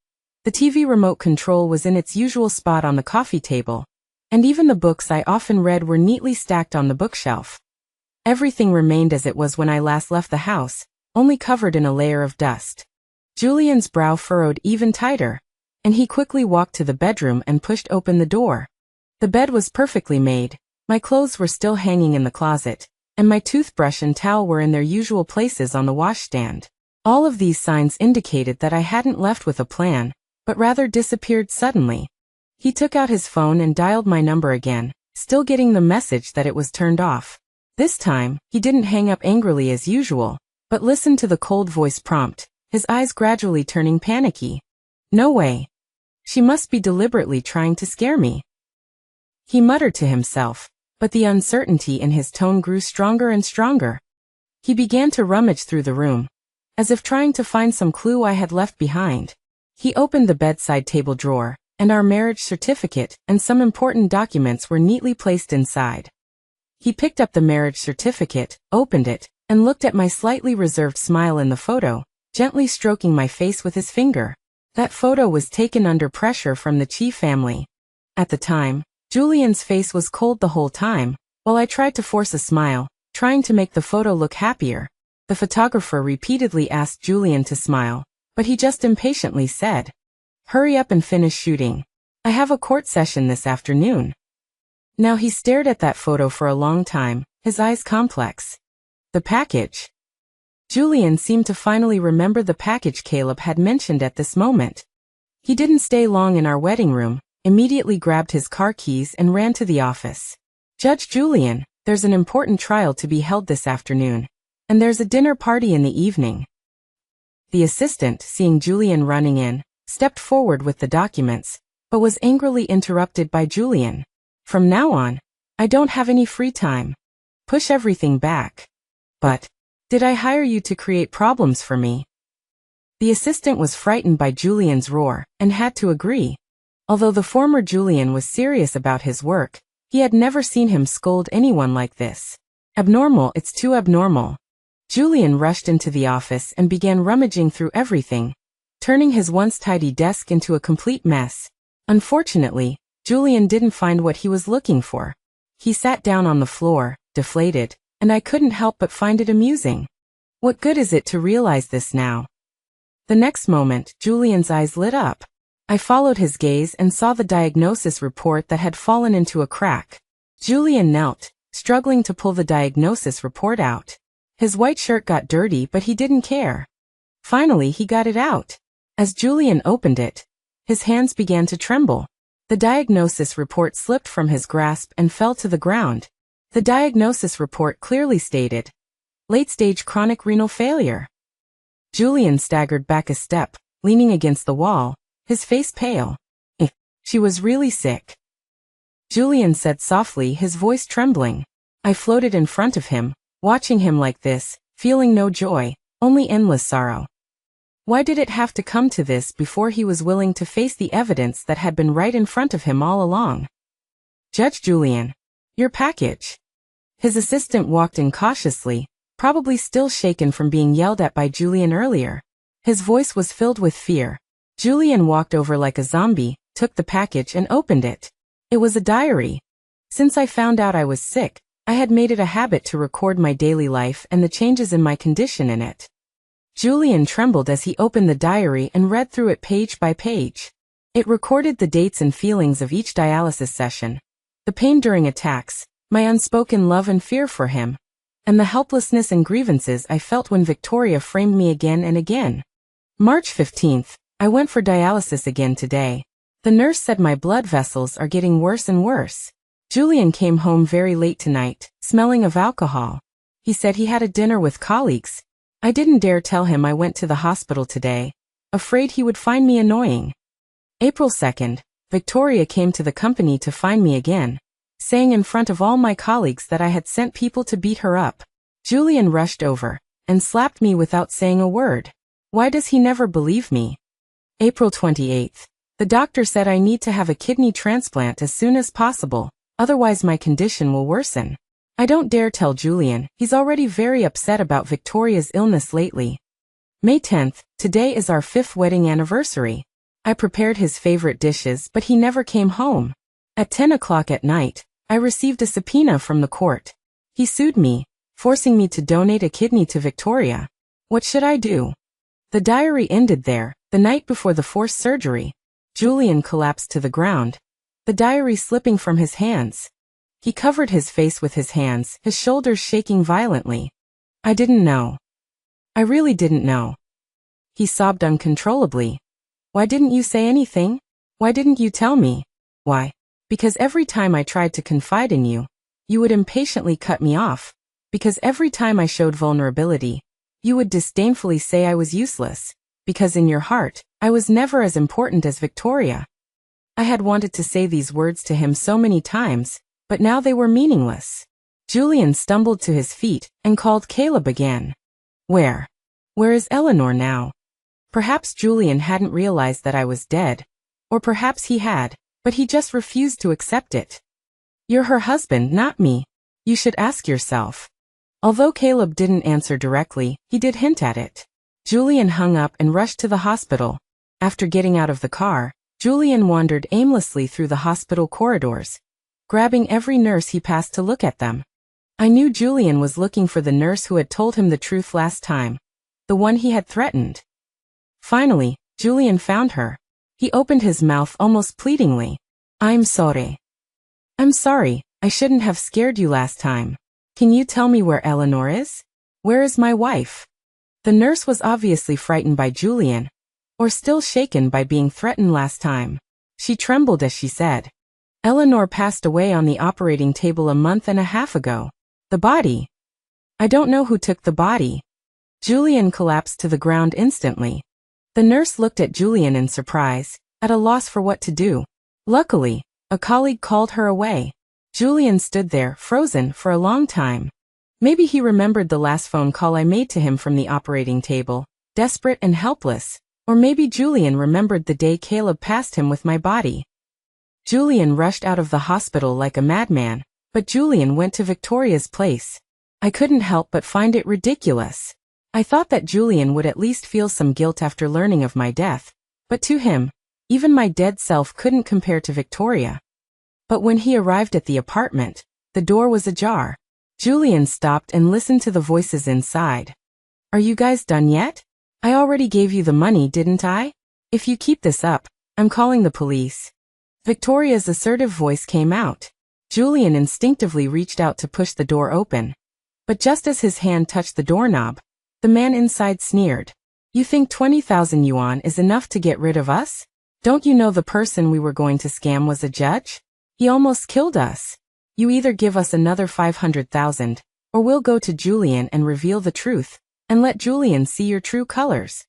The TV remote control was in its usual spot on the coffee table, and even the books I often read were neatly stacked on the bookshelf. Everything remained as it was when I last left the house, only covered in a layer of dust. Julian's brow furrowed even tighter, and he quickly walked to the bedroom and pushed open the door. The bed was perfectly made, my clothes were still hanging in the closet, and my toothbrush and towel were in their usual places on the washstand. All of these signs indicated that I hadn't left with a plan, but rather disappeared suddenly. He took out his phone and dialed my number again, still getting the message that it was turned off. This time, he didn't hang up angrily as usual, but listened to the cold voice prompt, his eyes gradually turning panicky. No way. She must be deliberately trying to scare me. He muttered to himself, but the uncertainty in his tone grew stronger and stronger. He began to rummage through the room, as if trying to find some clue I had left behind. He opened the bedside table drawer, and our marriage certificate and some important documents were neatly placed inside. He picked up the marriage certificate, opened it, and looked at my slightly reserved smile in the photo, gently stroking my face with his finger. That photo was taken under pressure from the Chi family. At the time, Julian's face was cold the whole time, while I tried to force a smile, trying to make the photo look happier. The photographer repeatedly asked Julian to smile, but he just impatiently said, "Hurry up and finish shooting. I have a court session this afternoon." Now he stared at that photo for a long time, his eyes complex. The package. Julian seemed to finally remember the package Caleb had mentioned at this moment. He didn't stay long in our wedding room, immediately grabbed his car keys and ran to the office. "Judge Julian, there's an important trial to be held this afternoon, and there's a dinner party in the evening." The assistant, seeing Julian running in, stepped forward with the documents, but was angrily interrupted by Julian. "From now on, I don't have any free time. Push everything back." "But, did I hire you to create problems for me?" The assistant was frightened by Julian's roar, and had to agree. Although the former Julian was serious about his work, he had never seen him scold anyone like this. Abnormal, it's too abnormal. Julian rushed into the office and began rummaging through everything, turning his once tidy desk into a complete mess. Unfortunately, Julian didn't find what he was looking for. He sat down on the floor, deflated, and I couldn't help but find it amusing. What good is it to realize this now? The next moment, Julian's eyes lit up. I followed his gaze and saw the diagnosis report that had fallen into a crack. Julian knelt, struggling to pull the diagnosis report out. His white shirt got dirty, but he didn't care. Finally, he got it out. As Julian opened it, his hands began to tremble. The diagnosis report slipped from his grasp and fell to the ground. The diagnosis report clearly stated, late-stage chronic renal failure. Julian staggered back a step, leaning against the wall, his face pale. She was really sick. Julian said softly, his voice trembling. I floated in front of him, watching him like this, feeling no joy, only endless sorrow. Why did it have to come to this before he was willing to face the evidence that had been right in front of him all along? Judge Julian. Your package. His assistant walked in cautiously, probably still shaken from being yelled at by Julian earlier. His voice was filled with fear. Julian walked over like a zombie, took the package and opened it. It was a diary. Since I found out I was sick, I had made it a habit to record my daily life and the changes in my condition in it. Julian trembled as he opened the diary and read through it page by page. It recorded the dates and feelings of each dialysis session, the pain during attacks, my unspoken love and fear for him, and the helplessness and grievances I felt when Victoria framed me again and again. March 15th. I went for dialysis again today. The nurse said my blood vessels are getting worse and worse. Julian came home very late tonight, smelling of alcohol. He said he had a dinner with colleagues. I didn't dare tell him I went to the hospital today, afraid he would find me annoying. April 2nd, Victoria came to the company to find me again, saying in front of all my colleagues that I had sent people to beat her up. Julian rushed over and slapped me without saying a word. Why does he never believe me? April 28th. The doctor said I need to have a kidney transplant as soon as possible, otherwise my condition will worsen. I don't dare tell Julian, he's already very upset about Victoria's illness lately. May 10th. Today is our 5th wedding anniversary. I prepared his favorite dishes, but he never came home. At 10 o'clock at night, I received a subpoena from the court. He sued me, forcing me to donate a kidney to Victoria. What should I do? The diary ended there. The night before the forced surgery, Julian collapsed to the ground, the diary slipping from his hands. He covered his face with his hands, his shoulders shaking violently. I didn't know. I really didn't know. He sobbed uncontrollably. Why didn't you say anything? Why didn't you tell me? Why? Because every time I tried to confide in you, you would impatiently cut me off. Because every time I showed vulnerability, you would disdainfully say I was useless. Because in your heart, I was never as important as Victoria. I had wanted to say these words to him so many times, but now they were meaningless. Julian stumbled to his feet and called Caleb again. Where? Where is Eleanor now? Perhaps Julian hadn't realized that I was dead. Or perhaps he had, but he just refused to accept it. You're her husband, not me. You should ask yourself. Although Caleb didn't answer directly, he did hint at it. Julian hung up and rushed to the hospital. After getting out of the car, Julian wandered aimlessly through the hospital corridors, grabbing every nurse he passed to look at them. I knew Julian was looking for the nurse who had told him the truth last time, the one he had threatened. Finally, Julian found her. He opened his mouth almost pleadingly. I'm sorry. I'm sorry, I shouldn't have scared you last time. Can you tell me where Eleanor is? Where is my wife? The nurse was obviously frightened by Julian, or still shaken by being threatened last time. She trembled as she said, Eleanor passed away on the operating table a month and a half ago. The body? I don't know who took the body. Julian collapsed to the ground instantly. The nurse looked at Julian in surprise, at a loss for what to do. Luckily, a colleague called her away. Julian stood there, frozen, for a long time. Maybe he remembered the last phone call I made to him from the operating table, desperate and helpless. Or maybe Julian remembered the day Caleb passed him with my body. Julian rushed out of the hospital like a madman, but Julian went to Victoria's place. I couldn't help but find it ridiculous. I thought that Julian would at least feel some guilt after learning of my death, but to him, even my dead self couldn't compare to Victoria. But when he arrived at the apartment, the door was ajar. Julian stopped and listened to the voices inside. Are you guys done yet? I already gave you the money, didn't I? If you keep this up, I'm calling the police. Victoria's assertive voice came out. Julian instinctively reached out to push the door open. But just as his hand touched the doorknob, the man inside sneered. You think 20,000 yuan is enough to get rid of us? Don't you know the person we were going to scam was a judge? He almost killed us. You either give us another 500,000, or we'll go to Julian and reveal the truth, and let Julian see your true colors.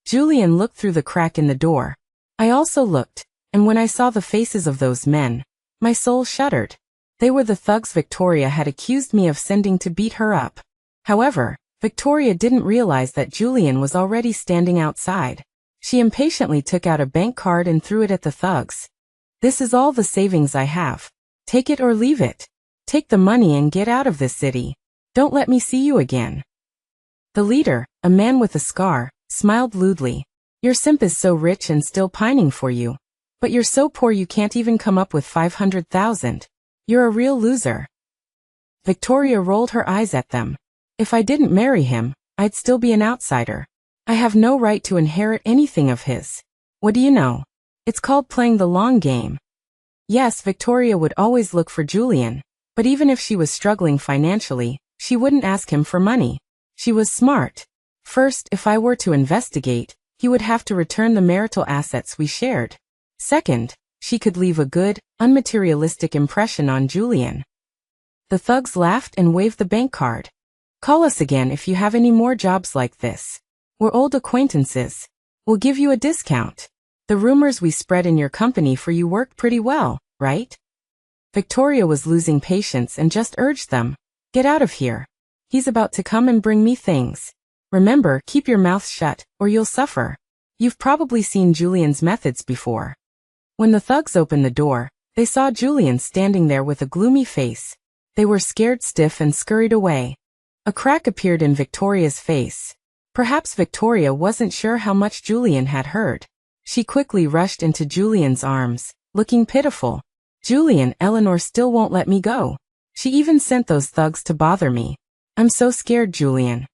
Julian looked through the crack in the door. I also looked, and when I saw the faces of those men, my soul shuddered. They were the thugs Victoria had accused me of sending to beat her up. However, Victoria didn't realize that Julian was already standing outside. She impatiently took out a bank card and threw it at the thugs. This is all the savings I have. Take it or leave it. Take the money and get out of this city. Don't let me see you again. The leader, a man with a scar, smiled lewdly. Your simp is so rich and still pining for you. But you're so poor you can't even come up with 500,000. You're a real loser. Victoria rolled her eyes at them. If I didn't marry him, I'd still be an outsider. I have no right to inherit anything of his. What do you know? It's called playing the long game. Yes, Victoria would always look for Julian, but even if she was struggling financially, she wouldn't ask him for money. She was smart. First, if I were to investigate, he would have to return the marital assets we shared. Second, she could leave a good, unmaterialistic impression on Julian. The thugs laughed and waved the bank card. Call us again if you have any more jobs like this. We're old acquaintances. We'll give you a discount. The rumors we spread in your company for you worked pretty well, right? Victoria was losing patience and just urged them. Get out of here. He's about to come and bring me things. Remember, keep your mouth shut, or you'll suffer. You've probably seen Julian's methods before. When the thugs opened the door, they saw Julian standing there with a gloomy face. They were scared stiff and scurried away. A crack appeared in Victoria's face. Perhaps Victoria wasn't sure how much Julian had heard. She quickly rushed into Julian's arms, looking pitiful. Julian, Eleanor still won't let me go. She even sent those thugs to bother me. I'm so scared, Julian.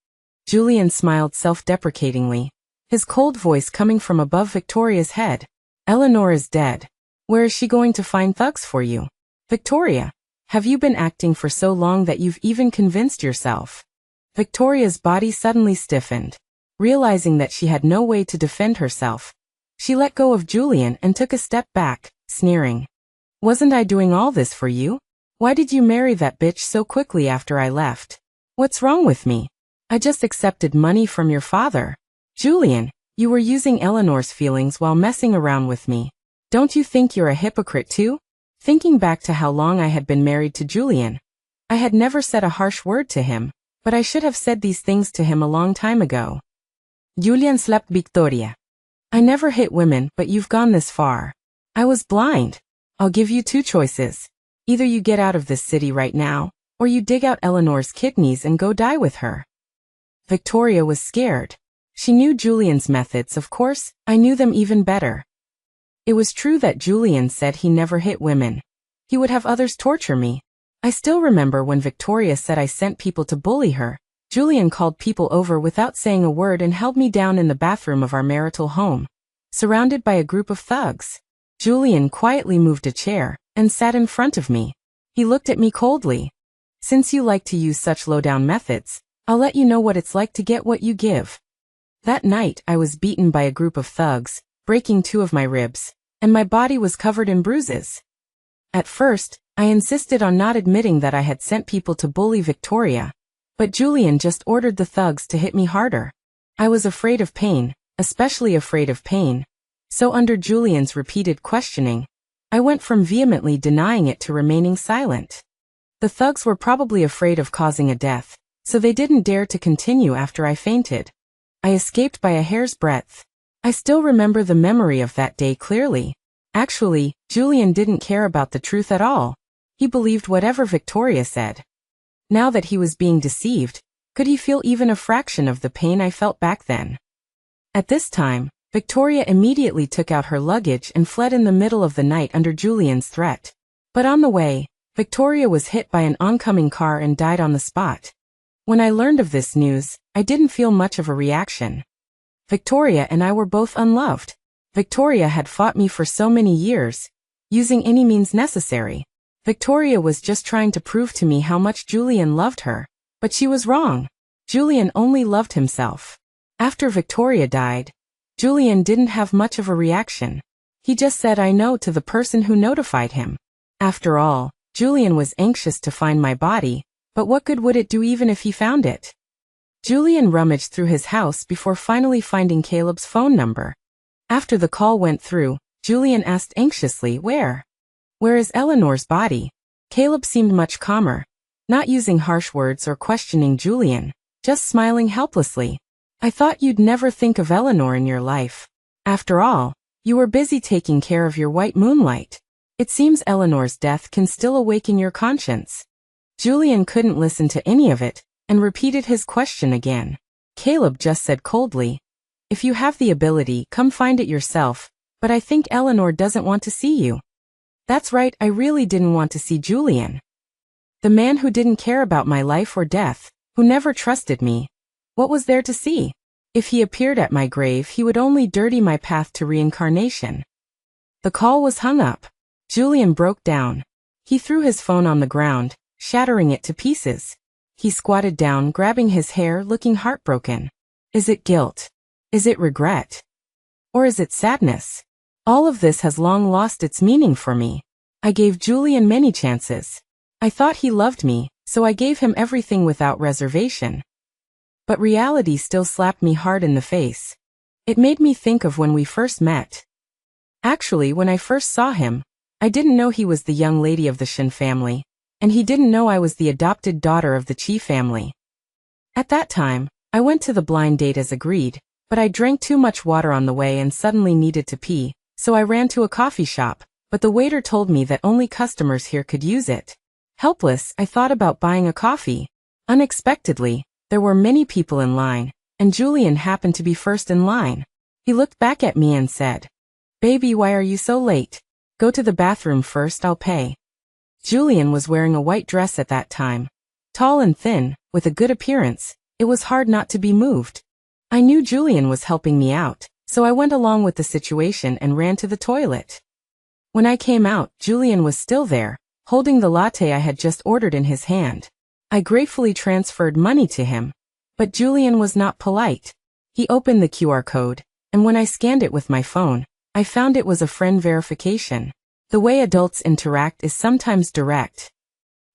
Julian smiled self-deprecatingly, his cold voice coming from above Victoria's head. Eleanor is dead. Where is she going to find thugs for you? Victoria, have you been acting for so long that you've even convinced yourself? Victoria's body suddenly stiffened. Realizing that she had no way to defend herself, she let go of Julian and took a step back, sneering. Wasn't I doing all this for you? Why did you marry that bitch so quickly after I left? What's wrong with me? I just accepted money from your father. Julian, you were using Eleanor's feelings while messing around with me. Don't you think you're a hypocrite too? Thinking back to how long I had been married to Julian, I had never said a harsh word to him, but I should have said these things to him a long time ago. Julian slapped Victoria. I never hit women, but you've gone this far. I was blind. I'll give you two choices. Either you get out of this city right now, or you dig out Eleanor's kidneys and go die with her. Victoria was scared. She knew Julian's methods, of course, I knew them even better. It was true that Julian said he never hit women. He would have others torture me. I still remember when Victoria said I sent people to bully her. Julian called people over without saying a word and held me down in the bathroom of our marital home, surrounded by a group of thugs. Julian quietly moved a chair and sat in front of me. He looked at me coldly. Since you like to use such low-down methods, I'll let you know what it's like to get what you give. That night, I was beaten by a group of thugs, breaking 2 of my ribs, and my body was covered in bruises. At first, I insisted on not admitting that I had sent people to bully Victoria, but Julian just ordered the thugs to hit me harder. I was afraid of pain, especially afraid of pain. So under Julian's repeated questioning, I went from vehemently denying it to remaining silent. The thugs were probably afraid of causing a death, so they didn't dare to continue after I fainted. I escaped by a hair's breadth. I still remember the memory of that day clearly. Actually, Julian didn't care about the truth at all. He believed whatever Victoria said. Now that he was being deceived, could he feel even a fraction of the pain I felt back then? At this time, Victoria immediately took out her luggage and fled in the middle of the night under Julian's threat. But on the way, Victoria was hit by an oncoming car and died on the spot. When I learned of this news, I didn't feel much of a reaction. Victoria and I were both unloved. Victoria had fought me for so many years, using any means necessary. Victoria was just trying to prove to me how much Julian loved her, but she was wrong. Julian only loved himself. After Victoria died, Julian didn't have much of a reaction. He just said I know to the person who notified him. After all, Julian was anxious to find my body, but what good would it do even if he found it? Julian rummaged through his house before finally finding Caleb's phone number. After the call went through, Julian asked anxiously, Where is Eleanor's body? Caleb seemed much calmer, not using harsh words or questioning Julian, just smiling helplessly. I thought you'd never think of Eleanor in your life. After all, you were busy taking care of your white moonlight. It seems Eleanor's death can still awaken your conscience. Julian couldn't listen to any of it, and repeated his question again. Caleb just said coldly, If you have the ability, come find it yourself, but I think Eleanor doesn't want to see you. That's right, I really didn't want to see Julian. The man who didn't care about my life or death, who never trusted me. What was there to see? If he appeared at my grave, he would only dirty my path to reincarnation. The call was hung up. Julian broke down. He threw his phone on the ground, shattering it to pieces. He squatted down, grabbing his hair, looking heartbroken. Is it guilt? Is it regret? Or is it sadness? All of this has long lost its meaning for me. I gave Julian many chances. I thought he loved me, so I gave him everything without reservation. But reality still slapped me hard in the face. It made me think of when we first met. Actually, when I first saw him, I didn't know he was the young lady of the Shin family, and he didn't know I was the adopted daughter of the Chi family. At that time, I went to the blind date as agreed, but I drank too much water on the way and suddenly needed to pee, so I ran to a coffee shop, but the waiter told me that only customers here could use it. Helpless, I thought about buying a coffee. Unexpectedly, there were many people in line, and Julian happened to be first in line. He looked back at me and said, Baby, why are you so late? Go to the bathroom first, I'll pay. Julian was wearing a white dress at that time. Tall and thin, with a good appearance, it was hard not to be moved. I knew Julian was helping me out, so I went along with the situation and ran to the toilet. When I came out, Julian was still there, holding the latte I had just ordered in his hand. I gratefully transferred money to him, but Julian was not polite. He opened the QR code, and when I scanned it with my phone, I found it was a friend verification. The way adults interact is sometimes direct.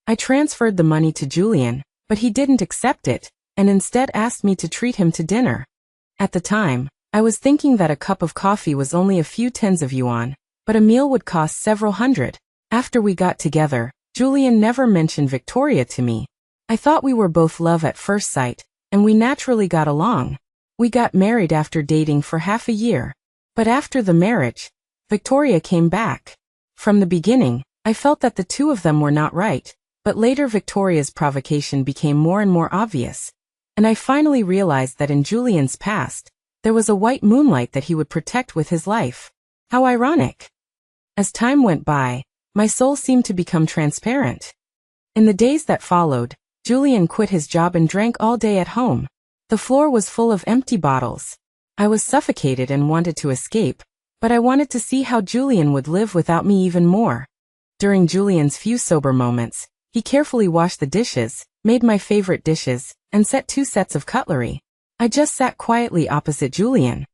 I transferred the money to Julian, but he didn't accept it, and instead asked me to treat him to dinner. At the time, I was thinking that a cup of coffee was only a few tens of yuan, but a meal would cost several hundred. After we got together, Julian never mentioned Victoria to me. I thought we were both love at first sight, and we naturally got along. We got married after dating for half a year. But after the marriage, Victoria came back. From the beginning, I felt that the two of them were not right, but later Victoria's provocation became more and more obvious, and I finally realized that in Julian's past, there was a white moonlight that he would protect with his life. How ironic. As time went by, my soul seemed to become transparent. In the days that followed, Julian quit his job and drank all day at home. The floor was full of empty bottles. I was suffocated and wanted to escape, but I wanted to see how Julian would live without me even more. During Julian's few sober moments, he carefully washed the dishes, made my favorite dishes, and set 2 sets of cutlery. I just sat quietly opposite Julian.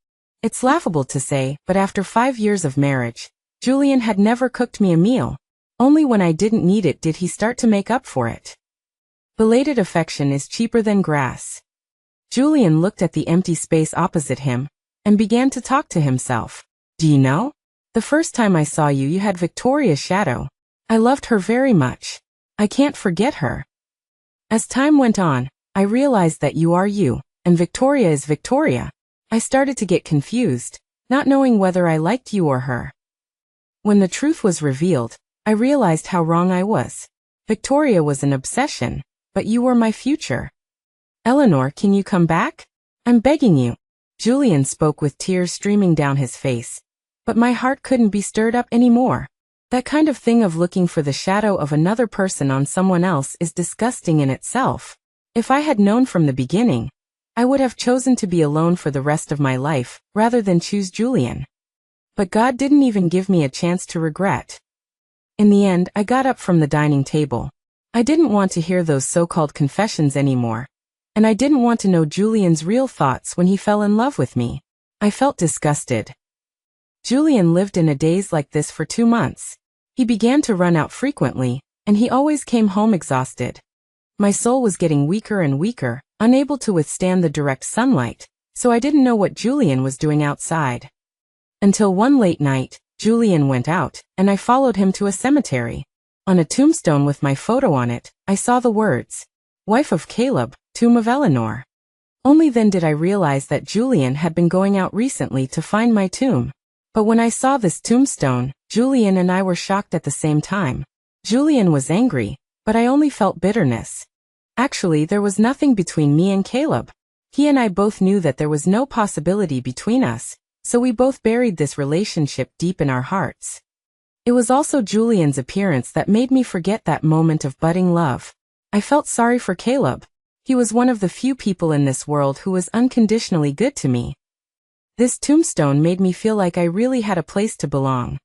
It's laughable to say, but after 5 years of marriage, Julian had never cooked me a meal. Only when I didn't need it did he start to make up for it. Belated affection is cheaper than grass. Julian looked at the empty space opposite him, and began to talk to himself. Do you know? The first time I saw you, you had Victoria's shadow. I loved her very much. I can't forget her. As time went on, I realized that you are you, and Victoria is Victoria. I started to get confused, not knowing whether I liked you or her. When the truth was revealed, I realized how wrong I was. Victoria was an obsession, but you were my future. Eleanor, can you come back? I'm begging you. Julian spoke with tears streaming down his face, but my heart couldn't be stirred up anymore. That kind of thing of looking for the shadow of another person on someone else is disgusting in itself. If I had known from the beginning, I would have chosen to be alone for the rest of my life, rather than choose Julian. But God didn't even give me a chance to regret. In the end, I got up from the dining table. I didn't want to hear those so-called confessions anymore, and I didn't want to know Julian's real thoughts when he fell in love with me. I felt disgusted. Julian lived in a daze like this for 2 months. He began to run out frequently, and he always came home exhausted. My soul was getting weaker and weaker, unable to withstand the direct sunlight, so I didn't know what Julian was doing outside. Until one late night, Julian went out, and I followed him to a cemetery. On a tombstone with my photo on it, I saw the words, "Wife of Caleb, Tomb of Eleanor." Only then did I realize that Julian had been going out recently to find my tomb. But when I saw this tombstone, Julian and I were shocked at the same time. Julian was angry, but I only felt bitterness. Actually, there was nothing between me and Caleb. He and I both knew that there was no possibility between us, so we both buried this relationship deep in our hearts. It was also Julian's appearance that made me forget that moment of budding love. I felt sorry for Caleb. He was one of the few people in this world who was unconditionally good to me. This tombstone made me feel like I really had a place to belong.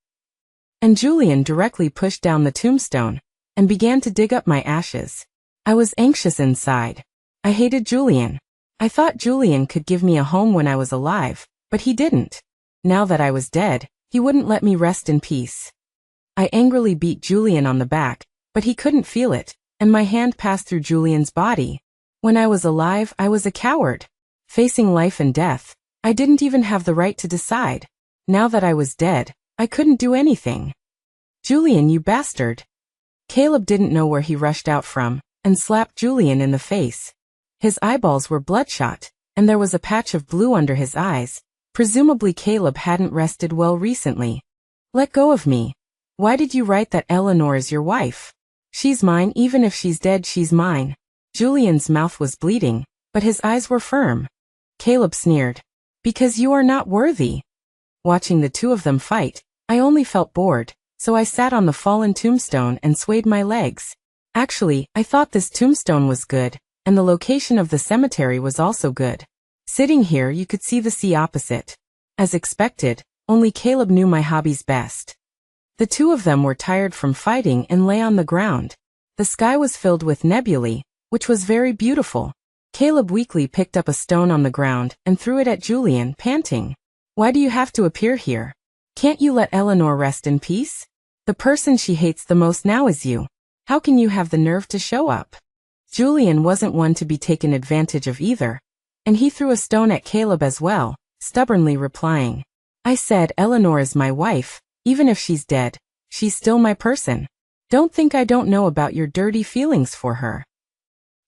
And Julian directly pushed down the tombstone and began to dig up my ashes. I was anxious inside. I hated Julian. I thought Julian could give me a home when I was alive, but he didn't. Now that I was dead, he wouldn't let me rest in peace. I angrily beat Julian on the back, but he couldn't feel it, and my hand passed through Julian's body. When I was alive, I was a coward. Facing life and death, I didn't even have the right to decide. Now that I was dead, I couldn't do anything. Julian, you bastard. Caleb didn't know where he rushed out from, and slapped Julian in the face. His eyeballs were bloodshot, and there was a patch of blue under his eyes. Presumably Caleb hadn't rested well recently. Let go of me. Why did you write that Eleanor is your wife? She's mine, even if she's dead, she's mine. Julian's mouth was bleeding, but his eyes were firm. Caleb sneered. Because you are not worthy. Watching the two of them fight, I only felt bored, so I sat on the fallen tombstone and swayed my legs. Actually, I thought this tombstone was good, and the location of the cemetery was also good. Sitting here, you could see the sea opposite. As expected, only Caleb knew my hobbies best. The two of them were tired from fighting and lay on the ground. The sky was filled with nebulae, which was very beautiful. Caleb weakly picked up a stone on the ground and threw it at Julian, panting. Why do you have to appear here? Can't you let Eleanor rest in peace? The person she hates the most now is you. How can you have the nerve to show up? Julian wasn't one to be taken advantage of either, and he threw a stone at Caleb as well, stubbornly replying, I said Eleanor is my wife, even if she's dead, she's still my person. Don't think I don't know about your dirty feelings for her.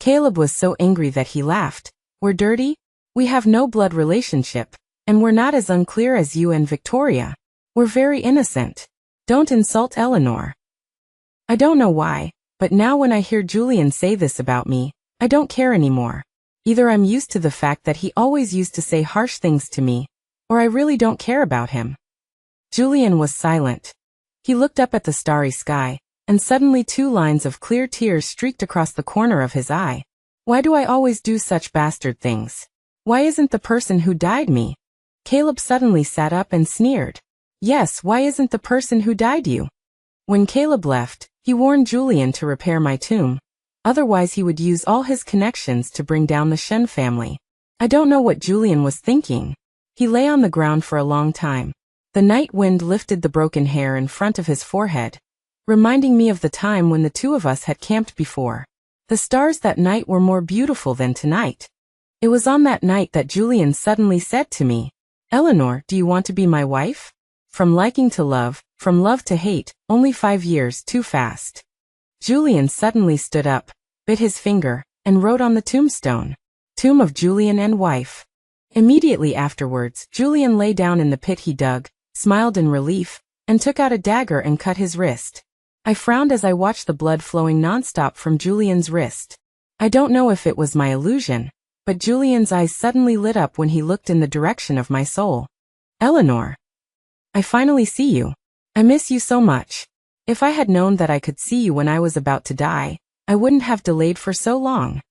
Caleb was so angry that he laughed. We're dirty? We have no blood relationship, and we're not as unclear as you and Victoria. We're very innocent. Don't insult Eleanor. I don't know why, but now when I hear Julian say this about me, I don't care anymore. Either I'm used to the fact that he always used to say harsh things to me, or I really don't care about him. Julian was silent. He looked up at the starry sky, and suddenly 2 lines of clear tears streaked across the corner of his eye. Why do I always do such bastard things? Why isn't the person who died me? Caleb suddenly sat up and sneered. Yes, why isn't the person who died you? When Caleb left, he warned Julian to repair my tomb. Otherwise he would use all his connections to bring down the Shen family. I don't know what Julian was thinking. He lay on the ground for a long time. The night wind lifted the broken hair in front of his forehead, reminding me of the time when the two of us had camped before. The stars that night were more beautiful than tonight. It was on that night that Julian suddenly said to me, Eleanor, do you want to be my wife? From liking to love, from love to hate, only 5 years too fast. Julian suddenly stood up, bit his finger, and wrote on the tombstone, Tomb of Julian and wife. Immediately afterwards, Julian lay down in the pit he dug, smiled in relief, and took out a dagger and cut his wrist. I frowned as I watched the blood flowing nonstop from Julian's wrist. I don't know if it was my illusion, but Julian's eyes suddenly lit up when he looked in the direction of my soul. Eleanor. I finally see you. I miss you so much. If I had known that I could see you when I was about to die, I wouldn't have delayed for so long.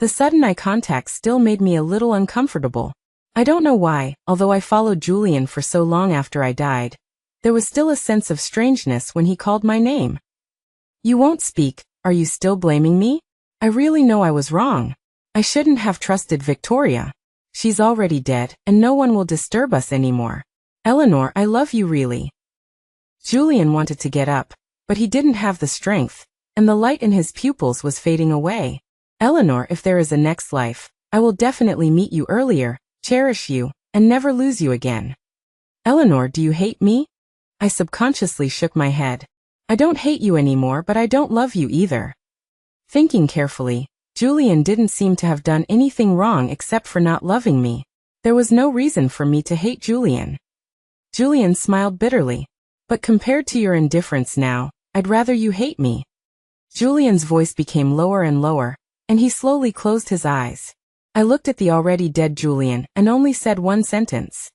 The sudden eye contact still made me a little uncomfortable. I don't know why, although I followed Julian for so long after I died. There was still a sense of strangeness when he called my name. You won't speak, are you still blaming me? I really know I was wrong. I shouldn't have trusted Victoria. She's already dead, and no one will disturb us anymore. Eleanor, I love you really. Julian wanted to get up, but he didn't have the strength, and the light in his pupils was fading away. Eleanor, if there is a next life, I will definitely meet you earlier, cherish you, and never lose you again. Eleanor, do you hate me? I subconsciously shook my head. I don't hate you anymore, but I don't love you either. Thinking carefully, Julian didn't seem to have done anything wrong except for not loving me. There was no reason for me to hate Julian. Julian smiled bitterly. But compared to your indifference now, I'd rather you hate me. Julian's voice became lower and lower, and he slowly closed his eyes. I looked at the already dead Julian and only said one sentence.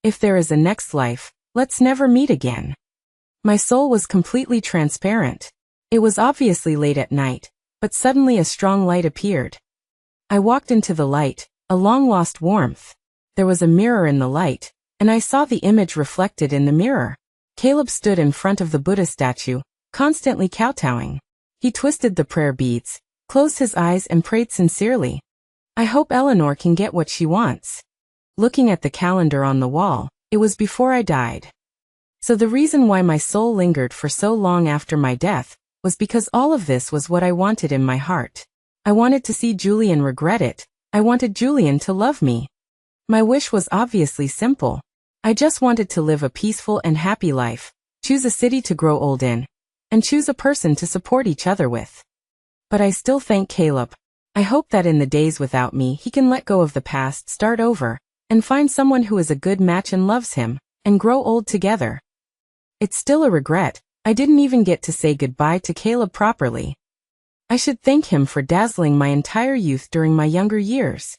If there is a next life, let's never meet again. My soul was completely transparent. It was obviously late at night, but suddenly a strong light appeared. I walked into the light, a long-lost warmth. There was a mirror in the light, and I saw the image reflected in the mirror. Caleb stood in front of the Buddha statue, constantly kowtowing. He twisted the prayer beads, closed his eyes and prayed sincerely. I hope Eleanor can get what she wants. Looking at the calendar on the wall, it was before I died. So the reason why my soul lingered for so long after my death was because all of this was what I wanted in my heart. I wanted to see Julian regret it. I wanted Julian to love me. My wish was obviously simple. I just wanted to live a peaceful and happy life, choose a city to grow old in, and choose a person to support each other with. But I still thank Caleb. I hope that in the days without me he can let go of the past, start over, and find someone who is a good match and loves him, and grow old together. It's still a regret. I didn't even get to say goodbye to Caleb properly. I should thank him for dazzling my entire youth during my younger years.